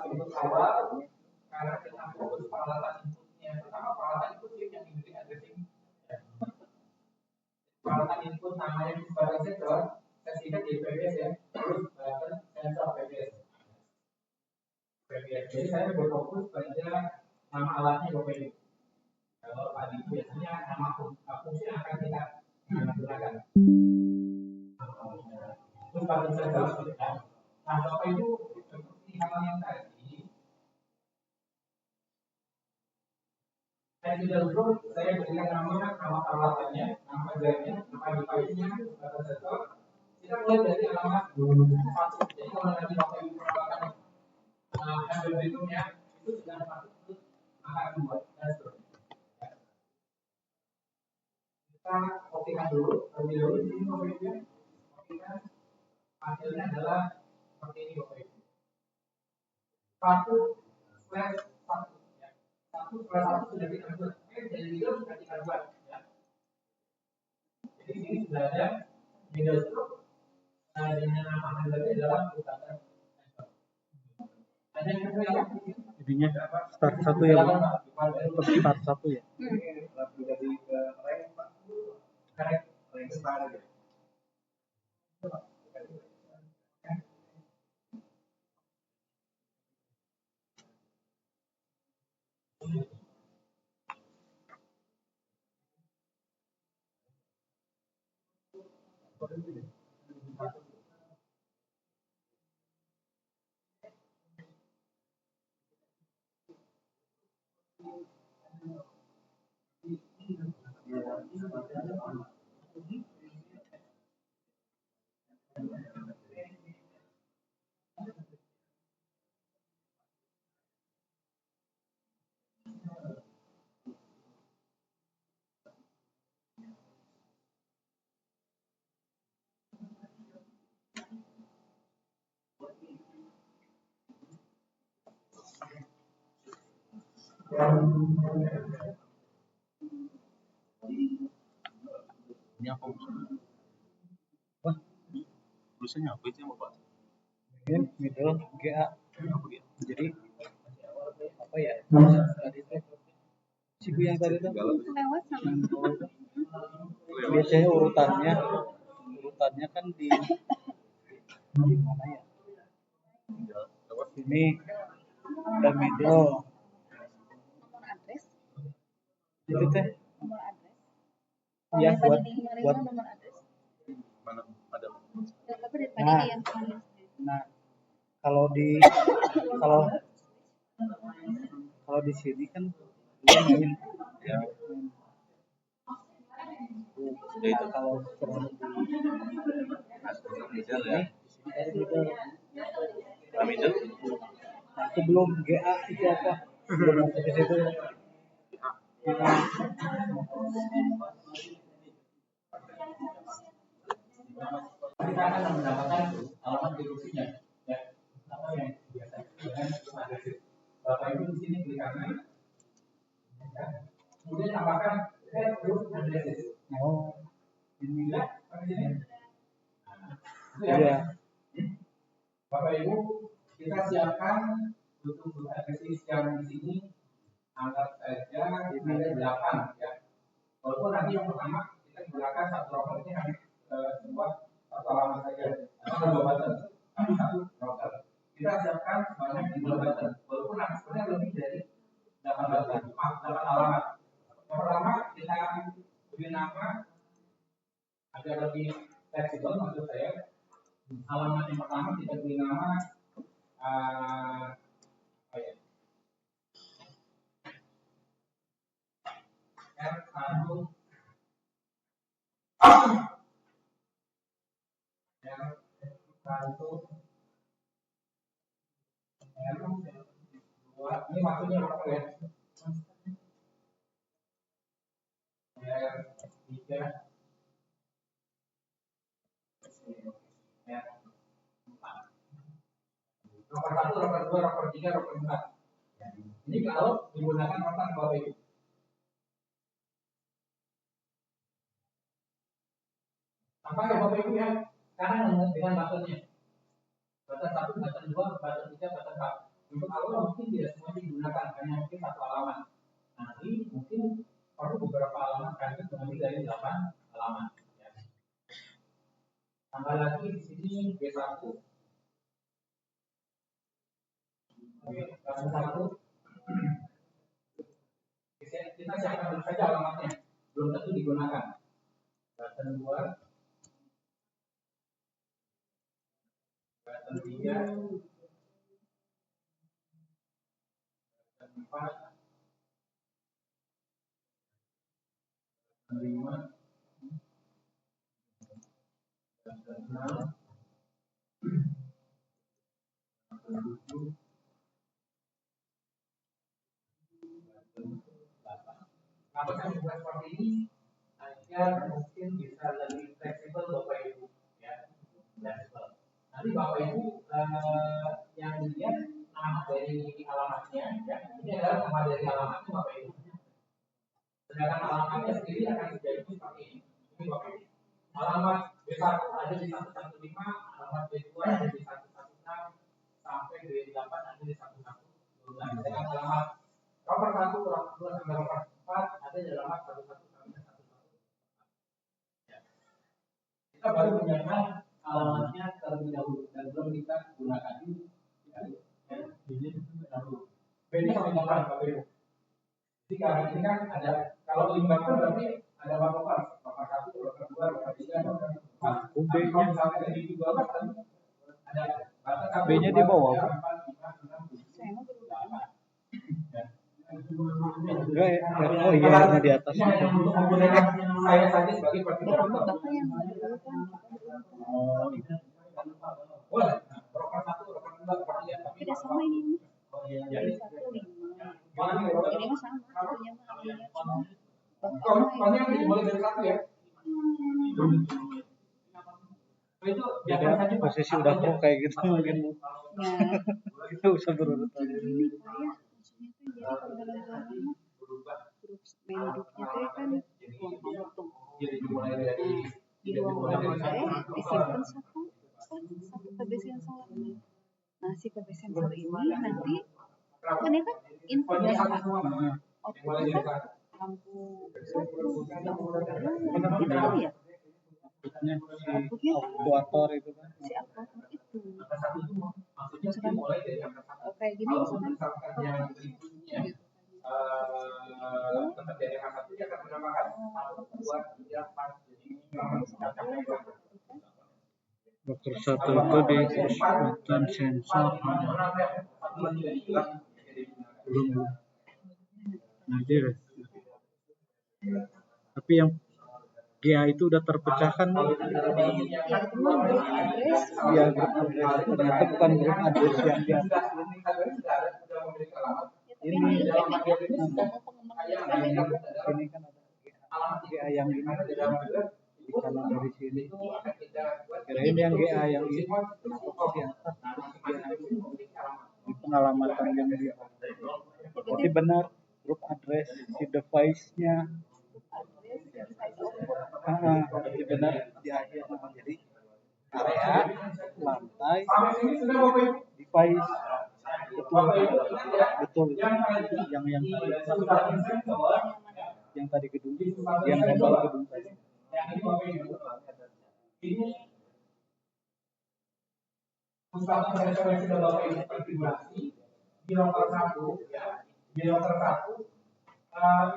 untuk awal karena kita fokus peralatan inputnya. Pertama peralatan input yang dimiliki addressing. Peralatan input namanya sebagai sensor, saya singkat di PBS ya. Terus sensor PBS. Jadi saya berfokus pada nama alatnya Bapak Ibu. Kalau tadi biasanya nama fungsi yang akan kita gunakan. Terus pada saya jelaskan. Nah, Bapak Ibu seperti hal yang tadi, saya tidak perlu saya berikan nama peralatannya, nama ajarnya, nama device-nya, data sensor. Kita mulai dari alamat 1. Jadi kalau nanti Bapak Ibu menggunakan handle berikutnya, itu sudah masuk angka 2 dan seterusnya. Kita kopikan dulu, terlebih dahulu di sini Bapak Ibu. Kopikan hasilnya adalah seperti ini Bapak Ibu. 1/1 ya. 1/1 sudah kita buat. Dari middle sudah kita buat ya. Jadi di sini sudah ada middle group dengan nama handle adalah urutan. Ada yang kedua ya. Jadinya start 1 ya Pak. Start 1 ya. Jadi rank Pak. Rank start ya. Ini apa? Wah, tulisannya apa itu Bapak? Middle GA. Jadi apa ya? Tadi itu siku yang tadi itu Lewat sama. biasanya urutannya kan di mana ya? Ini ada middle. Nomor address. Itu teh Nomor address. ya buat nomor address. Mana ada? Tapi daripada yang kemarin. nah kalau di sini kan dia main Ya. itu kalau kurang Middle ya. middle. Middle. Nah, itu belum GA itu apa? Belum masuk ke situ. Kita akan mendapatkan alamat deduksinya ya. Apa yang biasa dengan address. Bapak Ibu di sini klik kanan. Ya. Kemudian tambahkan group addresses. Oh, ini Ya, di sini. ya. Bapak Ibu, kita siapkan untuk group addresses yang di sini anggap saja ada 8 ya. Walaupun nanti yang pertama kita gunakan satu routernya hanya sebuah satu alamat saja atau 2 button tapi satu router. Kita siapkan sebanyak 3 button. Walaupun nanti sebenarnya lebih dari 8 button, 8 alamat. Yang pertama kita beri nama agar lebih fleksibel maksud saya. Alamat yang pertama kita beri nama apa ya? R1 R2 ini maksudnya apa ya? R3 R4 roper 1, roper 2, roper 3, roper 4. Ini kalau digunakan roper Bapak Ibu. Apa ya Bapak Ibu ya? Sekarang dengan buttonnya. Button 1, button 2, button 3, button 4. Untuk awal mungkin tidak semuanya digunakan, hanya mungkin satu halaman. Nanti mungkin perlu beberapa halaman sekaligus mengambil dari 8 halaman. Ya. Tambah lagi di sini B1. Button 1. Kita siapkan dulu saja alamatnya, belum tentu digunakan. Button 2, button 3, button 4, button 5, button 6, button 7, button 8. Kenapa saya membuat seperti ini? Agar mungkin bisa lebih fleksibel Bapak Ibu, ya, fleksibel. Nanti Bapak Ibu yang dilihat nama dari alamatnya, ya, ini adalah nama dari alamatnya Bapak Ibu. Sedangkan alamatnya sendiri akan menjadi seperti ini. Ini Bapak Ibu. Alamat B1 ada di 115, alamat B2 ada di 116, sampai B8 ada di 112. Sedangkan alamat roper 1, roper 2 sampai roper 4 ada di alamat 11 sampai 11. Kita baru menyiapkan alamatnya terlebih dahulu dan belum kita gunakan. Ini dahulu. B-nya sampai 8 Bapak Ibu. Jadi karena ini kan ada, kalau 5 berarti ada berapa roper? Roper 1, roper 2, roper 3, roper 4. B-nya misalnya dari 12 kan ada B-nya di bawah. Enggak ya, oh iya hanya di atas. Saya saja sebagai pertimbangan. Bapak yang dulu kan Oh, itu. Boleh. Roper 1, roper 2, roper 3. tidak sama ini. Jadi 1 5. Ini mah sama. Punya mah ambilnya cuma. Soalnya boleh dari 1 ya. Itu Jadi posisi udah pro kayak gitu mungkin. Ya. Itu bisa berurutan. Ini Pak ya. Maksudnya kan jadi kalau dalam ruangan grup main grupnya teh kan ruang tamu tuh. Jadi dimulai dari Di ruang tamu teh disimpan satu PB sensor. Nah si PB sensor ini nanti kan ya kan input ya Pak. Outputnya kan lampu satu, lampu kedua, gitu kan ya. Si aktuator itu kan. Si aktuator itu. Misalkan kayak gini misalkan tetap dari yang satu dia akan menambahkan 1, 2, 3, 4 jadi Dokter 1 itu di button sensor belum nanti deh. Tapi yang GA itu udah terpecahkan nih. ya cuma grup address Ya grup address ternyata bukan grup address yang di atas ini. ini Ini kan ada GA yang ini di kanan dari sini. Kirain yang GA yang ini di atas di pengalamatan yang di jadi benar grup address si device-nya. Jadi benar di akhir jadi area lantai device betul yang tadi gedung yang gambar gedung tadi. Pustakaan sensor yang sudah Bapak Ibu konfigurasi di roper 1 ya, di roper 1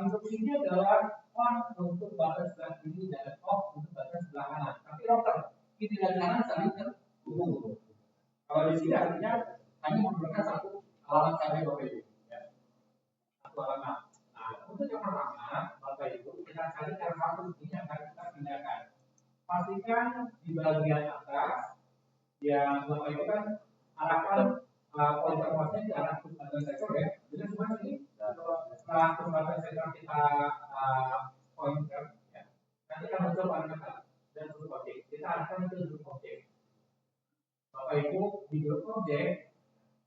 instruksinya adalah on untuk batas sebelah kiri dan off untuk batas sebelah kanan. Tapi roper kiri dan kanan saling terhubung. Kalau di sini artinya hanya memerlukan satu alamat saja Bapak Ibu. Ya. Satu alamat. Nah, untuk yang pertama Bapak Ibu kita cari R1 ini akan kita pindahkan. Pastikan di bagian atas yang Bapak Ibu kan arahkan pointer mouse-nya ke arah pusat sektor ya. Jadi semua ini setelah pusat sektor kita pointer ya, nanti akan muncul parameter dan grup objek. Kita arahkan ke grup objek. Bapak Ibu di grup objek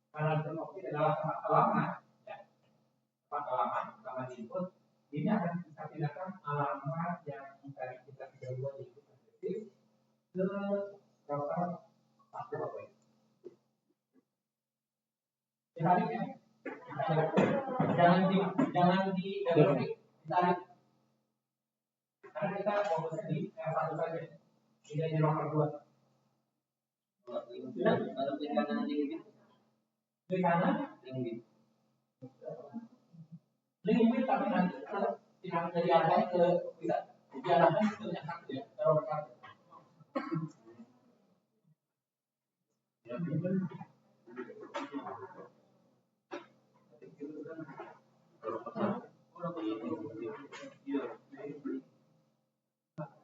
Karena objek adalah tempat alamat, ya. Tempat alamat input, ini akan kita pindahkan alamat yang tadi kita sudah buat di input ke router satu apa ini. Sebaliknya, jangan ditarik. Karena kita fokusnya di yang satu saja, tidak di router 2. Kalau klik kanan link Klik kanan, link tapi nanti kalau tidak diarahkan ke bisa diarahkan ke yang satu ya, ke router satu.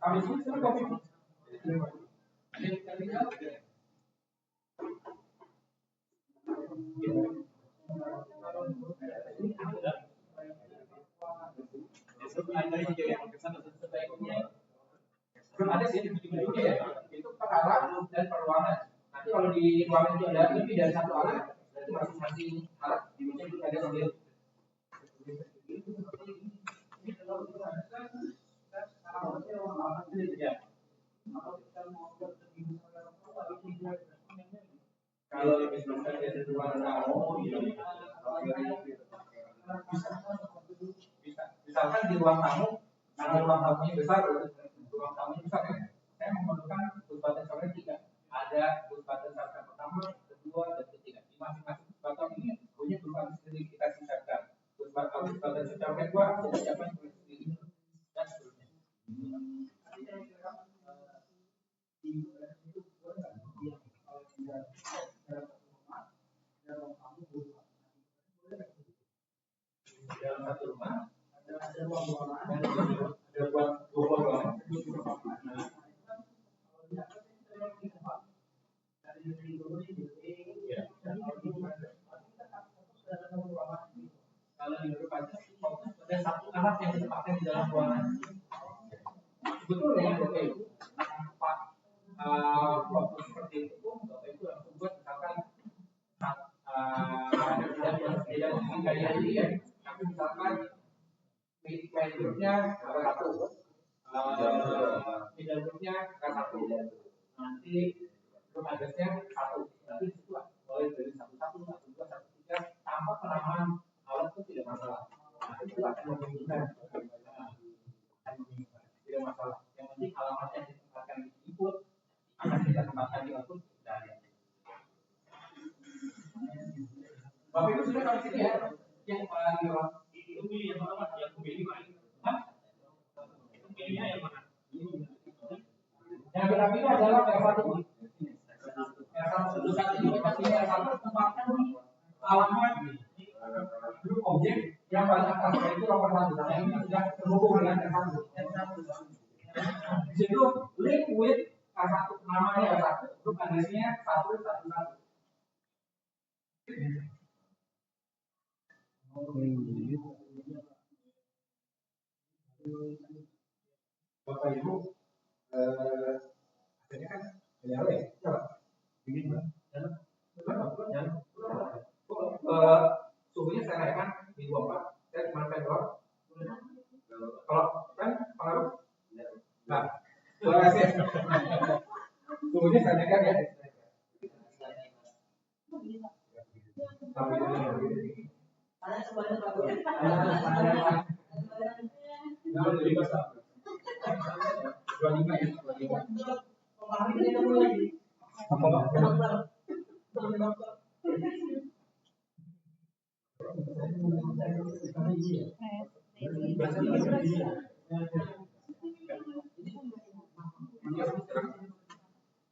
Habis itu kita copy. Belum ada sih di ya. Itu per alat dan per ruangan. Nanti kalau di ruangan itu ada lebih dari satu alat, berarti masing-masing alat di mana itu ada sendiri. Kalau misalkan ada ruangan tamu, misalkan di ruang tamu, karena ruang tamunya besar, ruang tamunya besar kan, saya memerlukan bus baterai sampai 3. Ada bus baterai sampai pertama, kedua, dan ketiga. Di masing-masing bus baterai ini punya bus baterai sendiri kita siapkan. Bus baterai sampai 2 kita siapkan sendiri. Dan seterusnya. Dalam satu rumah ada ruang ruangan dan ada buat dua ruangan. Kalau di grup aja ada satu alat yang ditempatkan di dalam ruangan. Betul ya, oke. Pak waktu seperti itu, bapak itu langsung buat misalkan tidak mungkin kayak ini ya. Tapi misalkan main grupnya ada satu, middle grupnya ada satu, nanti grup addressnya satu, nanti itu boleh dari 1, 1, 1, 2, 1, 3 tanpa penamaan alat itu tidak masalah. Nah, itu akan membingungkan, tidak masalah. Yang penting alamat yang ditempatkan di input akan kita tempatkan di output dari. Bapak Ibu sudah tahu sini ya, yang paling itu pilih yang mana? Yang pilih mana? Pilihnya yang mana? Yang kita pilih adalah yang satu. Yang satu ini kita pilih yang satu tempatkan di alamat grup objek yang pada atas itu nomor 1. Nah ini sudah terhubung dengan yang satu. Di situ link with yang satu, namanya yang satu, grup addressnya 111. Bapak Ibu, akhirnya kan nyala ya, coba ini suhunya saya naikkan di 24, saya cuma pengen kalau kan pengaruh, nah, suhunya saya naikkan ya.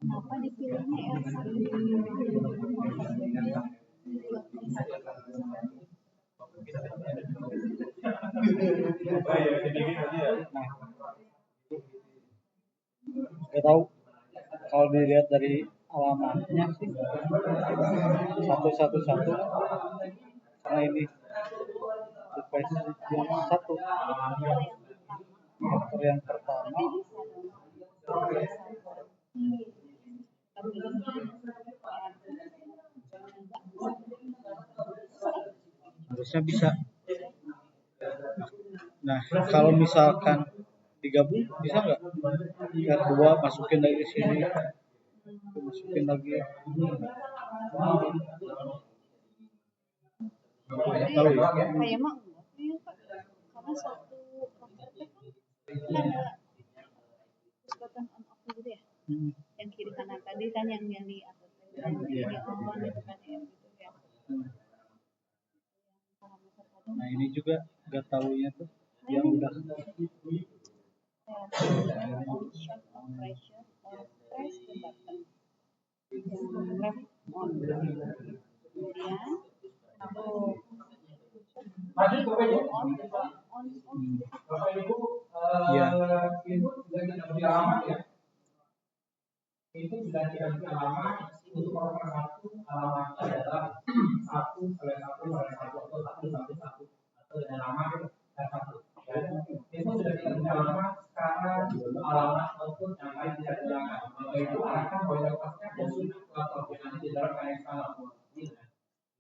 Kenapa dipilihnya L1? Gak tahu kalau dilihat dari alamatnya sih 111 karena ini device yang satu faktor yang pertama bisa. Nah, kalau misalkan digabung bisa nggak? R2 masukin lagi sini, masukin lagi. Tahu ya? Kayak mah enggak ya Pak, karena satu komputer kan ada button on off gitu ya, yang kiri kanan tadi kan yang di atas yang on itu kan ya gitu ya. Nah ini juga nggak tahunya tuh yang udah Function operation or press the button yang ref on, kemudian Lanjut Bapak Ibu. on Bapak Ibu, Ya. Ibu sudah tidak lebih lama ya. Itu sudah tidak lebih lama untuk program 1 alamatnya adalah 1/1/1 atau 1/1 atau dengan nama R1. Itu sudah tidak lebih lama sekarang alamat output yang lain tidak dijalankan. Bapak Ibu akan pointer pasnya posisi atau nanti di dalam KXML. Di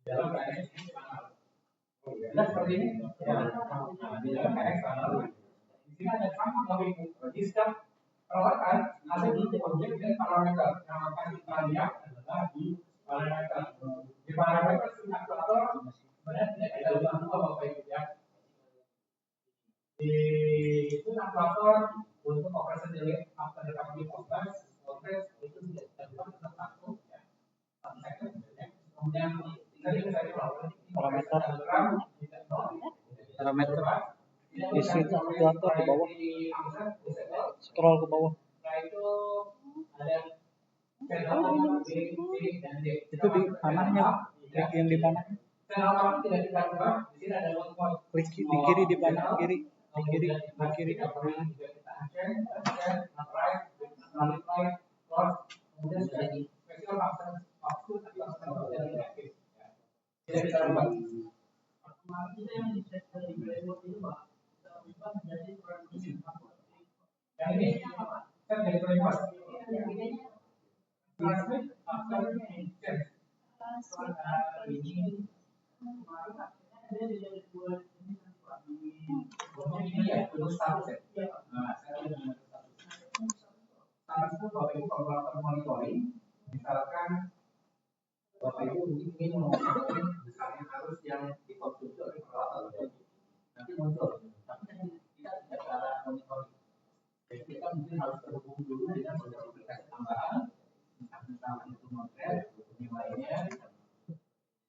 dalam KXML. Nah, seperti ini. Ya. Di dalam KXML. Di sini ada sama Bapak Ibu. Jadi setiap peralatan ada di objek dan parameter yang akan kita lihat adalah di parameter. Di parameter simulator sebenarnya tidak ada ubah Bapak Ibu ya. Di simulator untuk operasi delete after recovery progress itu tidak dilakukan tetap satu ya. 1 second ya. Kemudian tadi saya parameter di simulator ke bawah, scroll ke bawah. Nah itu ada channel B, C, dan D. Itu di panahnya, klik yang di panah. Channel apa tidak kita ubah. Di sini ada logout. Klik di kiri di panah kiri, di kiri. Kita action, right, close, kemudian sudah di special function output atau reaktif. Tidak kita ubah. Yang ini kan dari framework. Transmit after change. Ini ya, terus status ya. Nah, status itu Bapak Ibu kalau melakukan monitoring, misalkan Bapak Ibu ingin mengukur besarnya arus yang dikonsumsi oleh peralatan nanti muncul, tapi tidak cara monitoring. Jadi kita mungkin harus terhubung dulu dengan aplikasi tambahan, misalnya itu Node-RED, yang lainnya,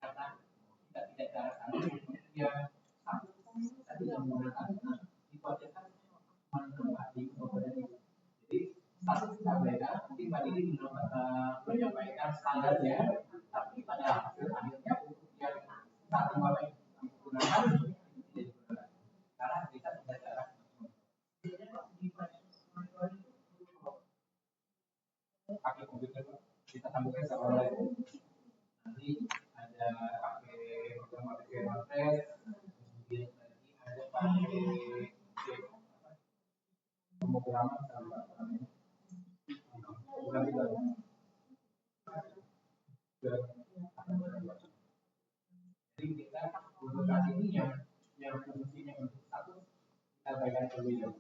karena tidak cara yang satu tadi yang menggunakan dikuatkan menempati komponen itu. Jadi satu kita beda, mungkin tadi menyampaikan standarnya, tapi pada hasil akhirnya untuk yang satu Bapak digunakan karena kita tidak cara pakai komputer kita sambungkan sama lain. Nanti ada pakai program aplikasi test, kemudian nanti ada pakai pemrograman sama jadi kita untuk saat ini yang fungsinya untuk satu kita bagikan dulu.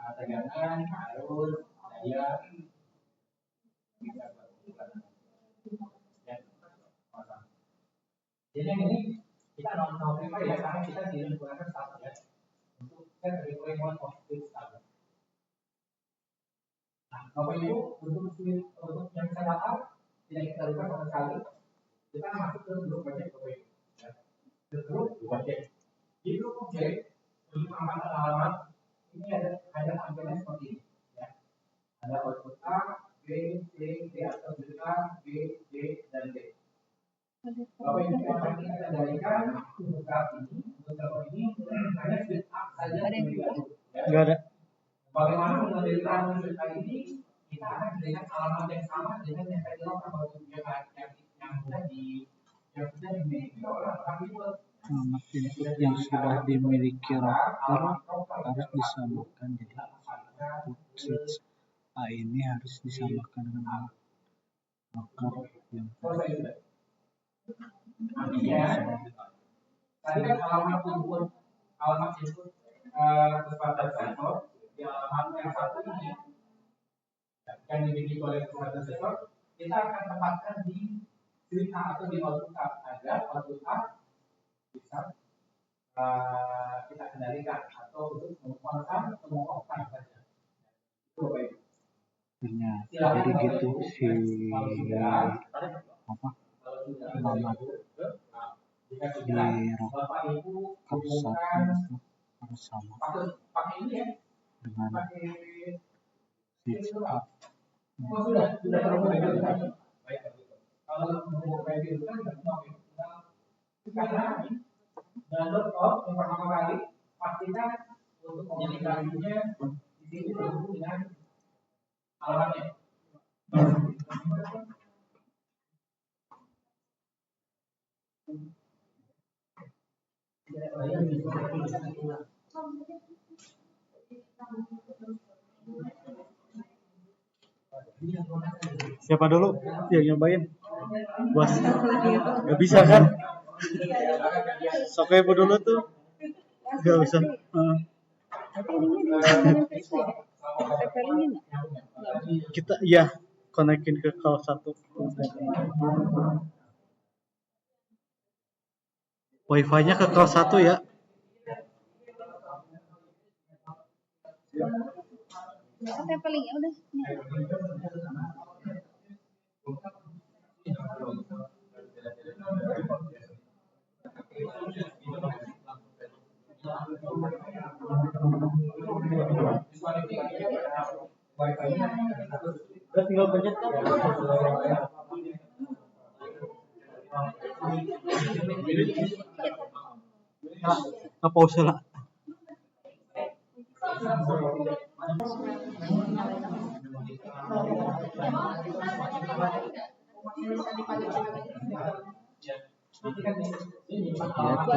Tegangan, arus, daya, jadi yang ini kita non prepare ya karena kita tidak menggunakan satu ya untuk set requirement of this satu. Nah, Bapak Ibu untuk yang saya daftar tidak kita lupa sama sekali kita masuk ke grup project Bapak Ibu. Ya. Ke grup project. Di grup project untuk penempatan alamat ini ada tampilan seperti ini. Ya. Ada output A, B, C, D atau A, B, D, dan D. Bapak Ibu yang akan kita kendalikan untuk saat ini, untuk saat ini hanya switch up saja. Enggak ada. Bagaimana mengendalikan switch up ini? Kita akan berikan alamat yang sama dengan yang tadi yang sudah dimiliki oleh orang itu. Alamat input yang sudah dimiliki router harus disamakan, jadi output switch A ini harus disamakan dengan router yang Artinya, tadi kan alamat input kesempatan sektor di alamat yang satu ini yang dimiliki oleh kesempatan sektor, kita akan tempatkan di switch A atau di output A agar output A bisa kita kendalikan atau untuk mengkontak atau mengoffkan saja. Itu baik. Jadi gitu si apa alamat di rokap satu itu harus sama dengan switch up. Sudah baik. Kalau mau review kan karena download yang pertama kali pastikan untuk komunikasinya di sini terhubung dengan alamatnya. Siapa dulu yang nyobain? Bos. Gak bisa kan? Sok ibu dulu tuh. Gak usah. Kita ya konekin ke call 1. Wifi-nya ke call 1 ya. Tempelingnya udah. Udah tinggal pencet kan? Apa usaha?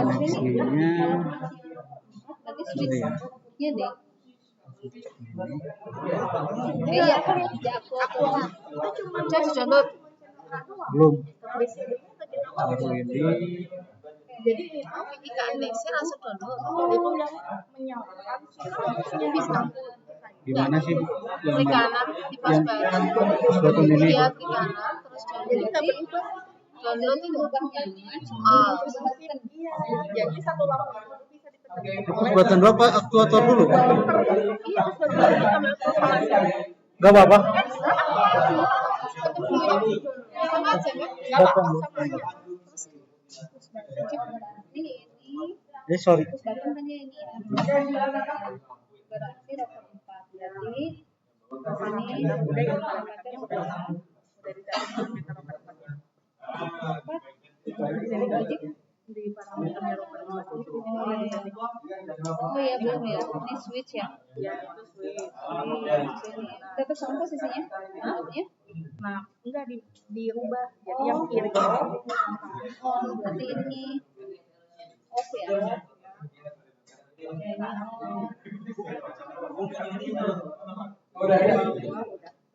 Koneksinya Iya deh. Iya, aku cuma download. belum. Baru ini. Jadi ketika indexnya langsung download, itu udah menyalakan bisa. Gimana sih? Klik kanan di pas button. Pas button ini. Iya, klik kanan terus download itu jadi satu lampu bisa ditekan. Pas button berapa? Aktuator dulu. Iya, Gak apa-apa. Sorry. Berarti dapat 4. Berarti oh ya belum ya, ini switch ya. Tetap sama posisinya? Nah, enggak dirubah jadi yang kiri. Oh, berarti ini off ya. Udah ya.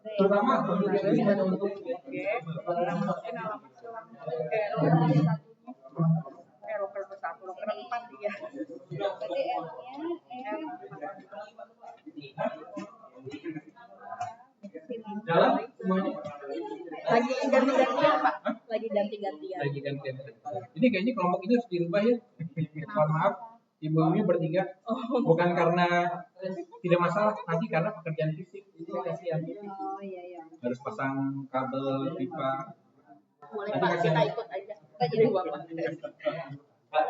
Terutama untuk Rocker bersatu, rocker 4 dia. Berarti R-nya jalan semuanya. Lagi ganti-gantian, Pak. Lagi ganti-gantian. Ini kayaknya kelompok ini harus dirubah ya. Mohon maaf, ibu-ibu bertiga. Bukan karena tidak masalah, nanti karena pekerjaan fisik. Ini kasihan. oh iya. Harus pasang kabel pipa. Boleh Pak, kita ikut aja. Kita jadi Bapak. Pak.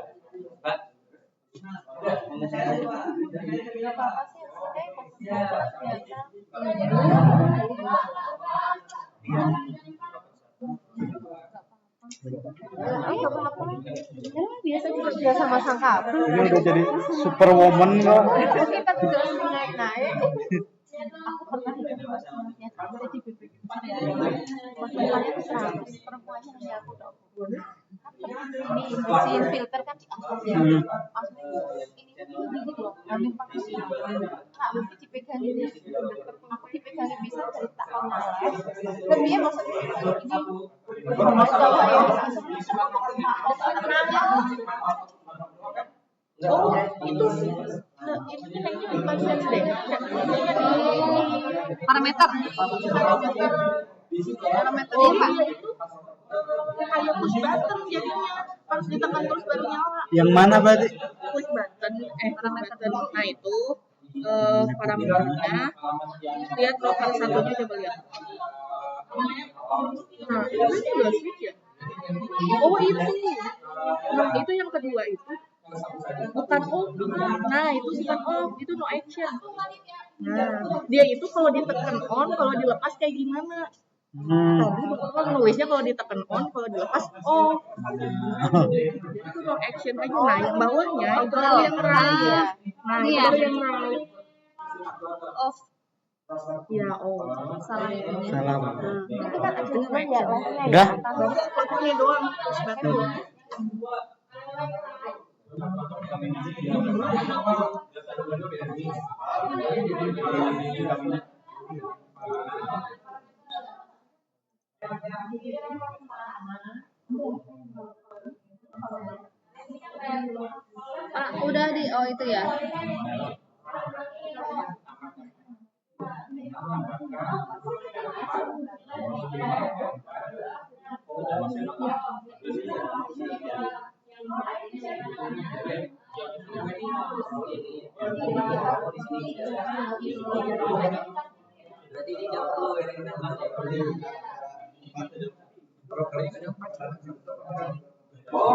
Biasa juga Sudah sama sang kabel. Ini udah jadi superwoman kok. Kita sudah naik-naik. aku pernah ikut kelasnya ada di BPK ya. Masalahnya ke 100, perempuannya hanya aku 20. Ini bersihin filter kan di atas ya. Maksudnya ini loh, ambil pakai nggak mesti dipegang ini. Aku dipegang bisa dari tak online. Dan dia maksudnya ini. Kalau saya bisa itu ini naiknya bukan sense deh. Parameter. Parameternya apa? Iya itu kayak push button jadinya harus ditekan terus baru nyala. Yang mana berarti? Push button, parameter. Nah itu parameternya. Lihat locker satunya coba lihat. Nah itu udah switch ya. Oh itu. Nah itu yang kedua itu bukan off. Nah itu bukan off, itu no action. Nah dia itu kalau ditekan on, kalau dilepas kayak gimana? Tadi kan nulisnya kalau ditekan on, kalau dilepas off. Jadi itu no action aja. Nah yang bawahnya itu baru yang right. Nah itu baru yang right. Off. Ya off. Salah. Salah. Itu kan adjustment ya off-nya Udah. ya. Ini doang push button. Udah di itu ya.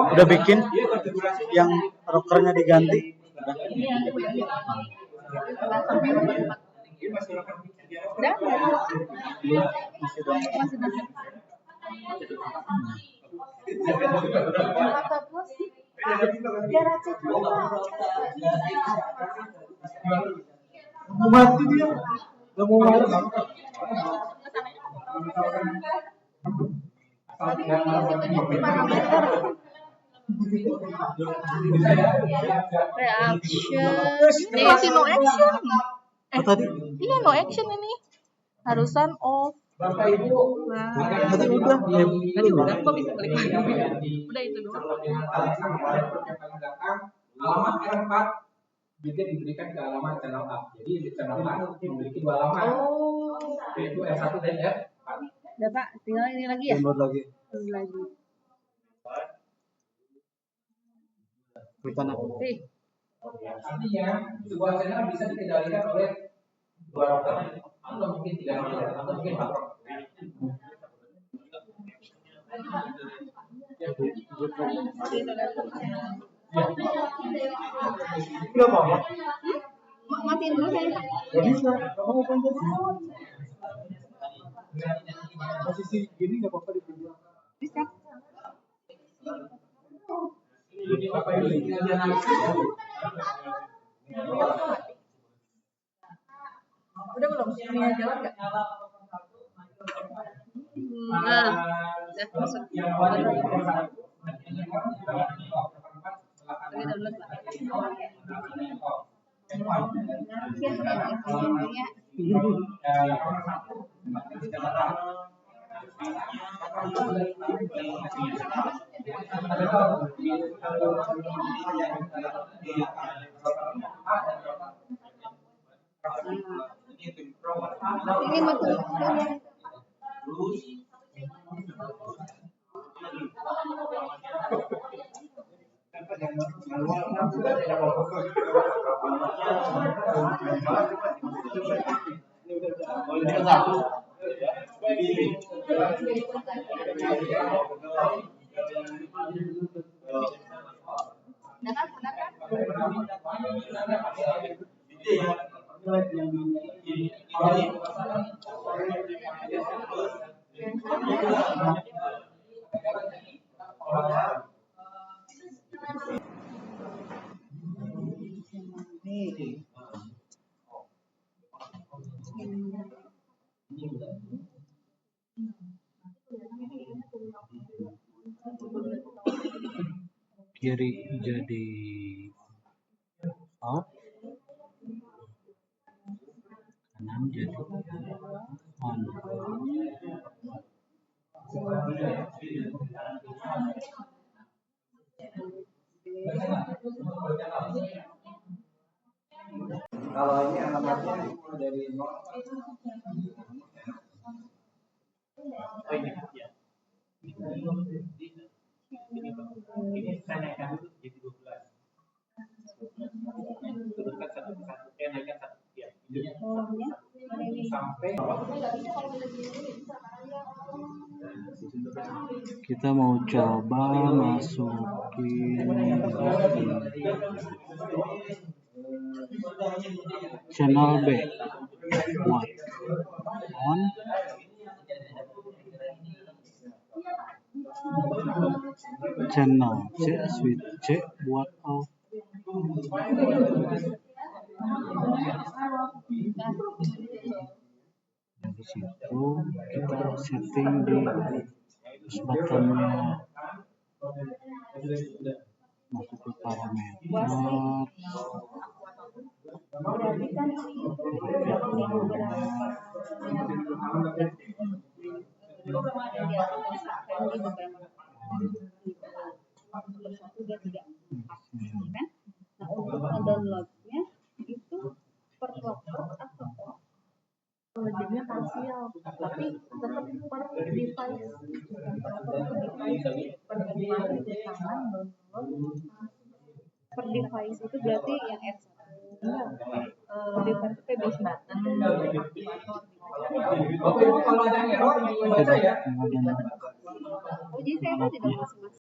Udah bikin yang rockernya diganti. Udah? Masih dong. Kata bos, biar aja dulu. Mati dia. Gak mau marah. Tadi di parameter. Reaction. Ini masih no action. Apa tadi? Iya no action ini. Harusan off. Nah, Tadi udah. tadi udah kok bisa balik lagi. Udah itu doang. Alamat R4 juga diberikan ke alamat channel up. Jadi di channel up memiliki dua alamat, yaitu R1 dan R4. Udah Pak, tinggal ini lagi ya? Download lagi. Ini lagi. Klik apa? Artinya sebuah channel bisa dikendalikan oleh dua router, atau mungkin tiga router, atau mungkin empat router. Gak apa-apa. Matiin dulu saya. Gak bisa. Kamu kan jadi. Posisi gini gak apa-apa dipegang. Bisa. Udah belum? Ini jalan nggak? Nah, udah masuk. Lagi download Pak. Ini betul. Kiri jadi off, kanan jadi on. Kalau ini alamatnya dari 0. Oh ini ya. Ini saya naikkan dulu jadi 12. Turunkan satu persatu, naikkan satu ya. Sampai Kita mau coba masukin channel B buat on, channel C switch C buat off. Dari situ kita setting di push buttonnya, masuk ke parameter, Berarti kan bersatu dia tidak kan. Nah untuk mendownloadnya itu per laptop atau Jadinya parsial, tapi tetap per device. Per device di tangan download. per device itu berarti yang R1. Per device itu base button. kalau ada error, tidak ada. Oh jadi saya tidak masuk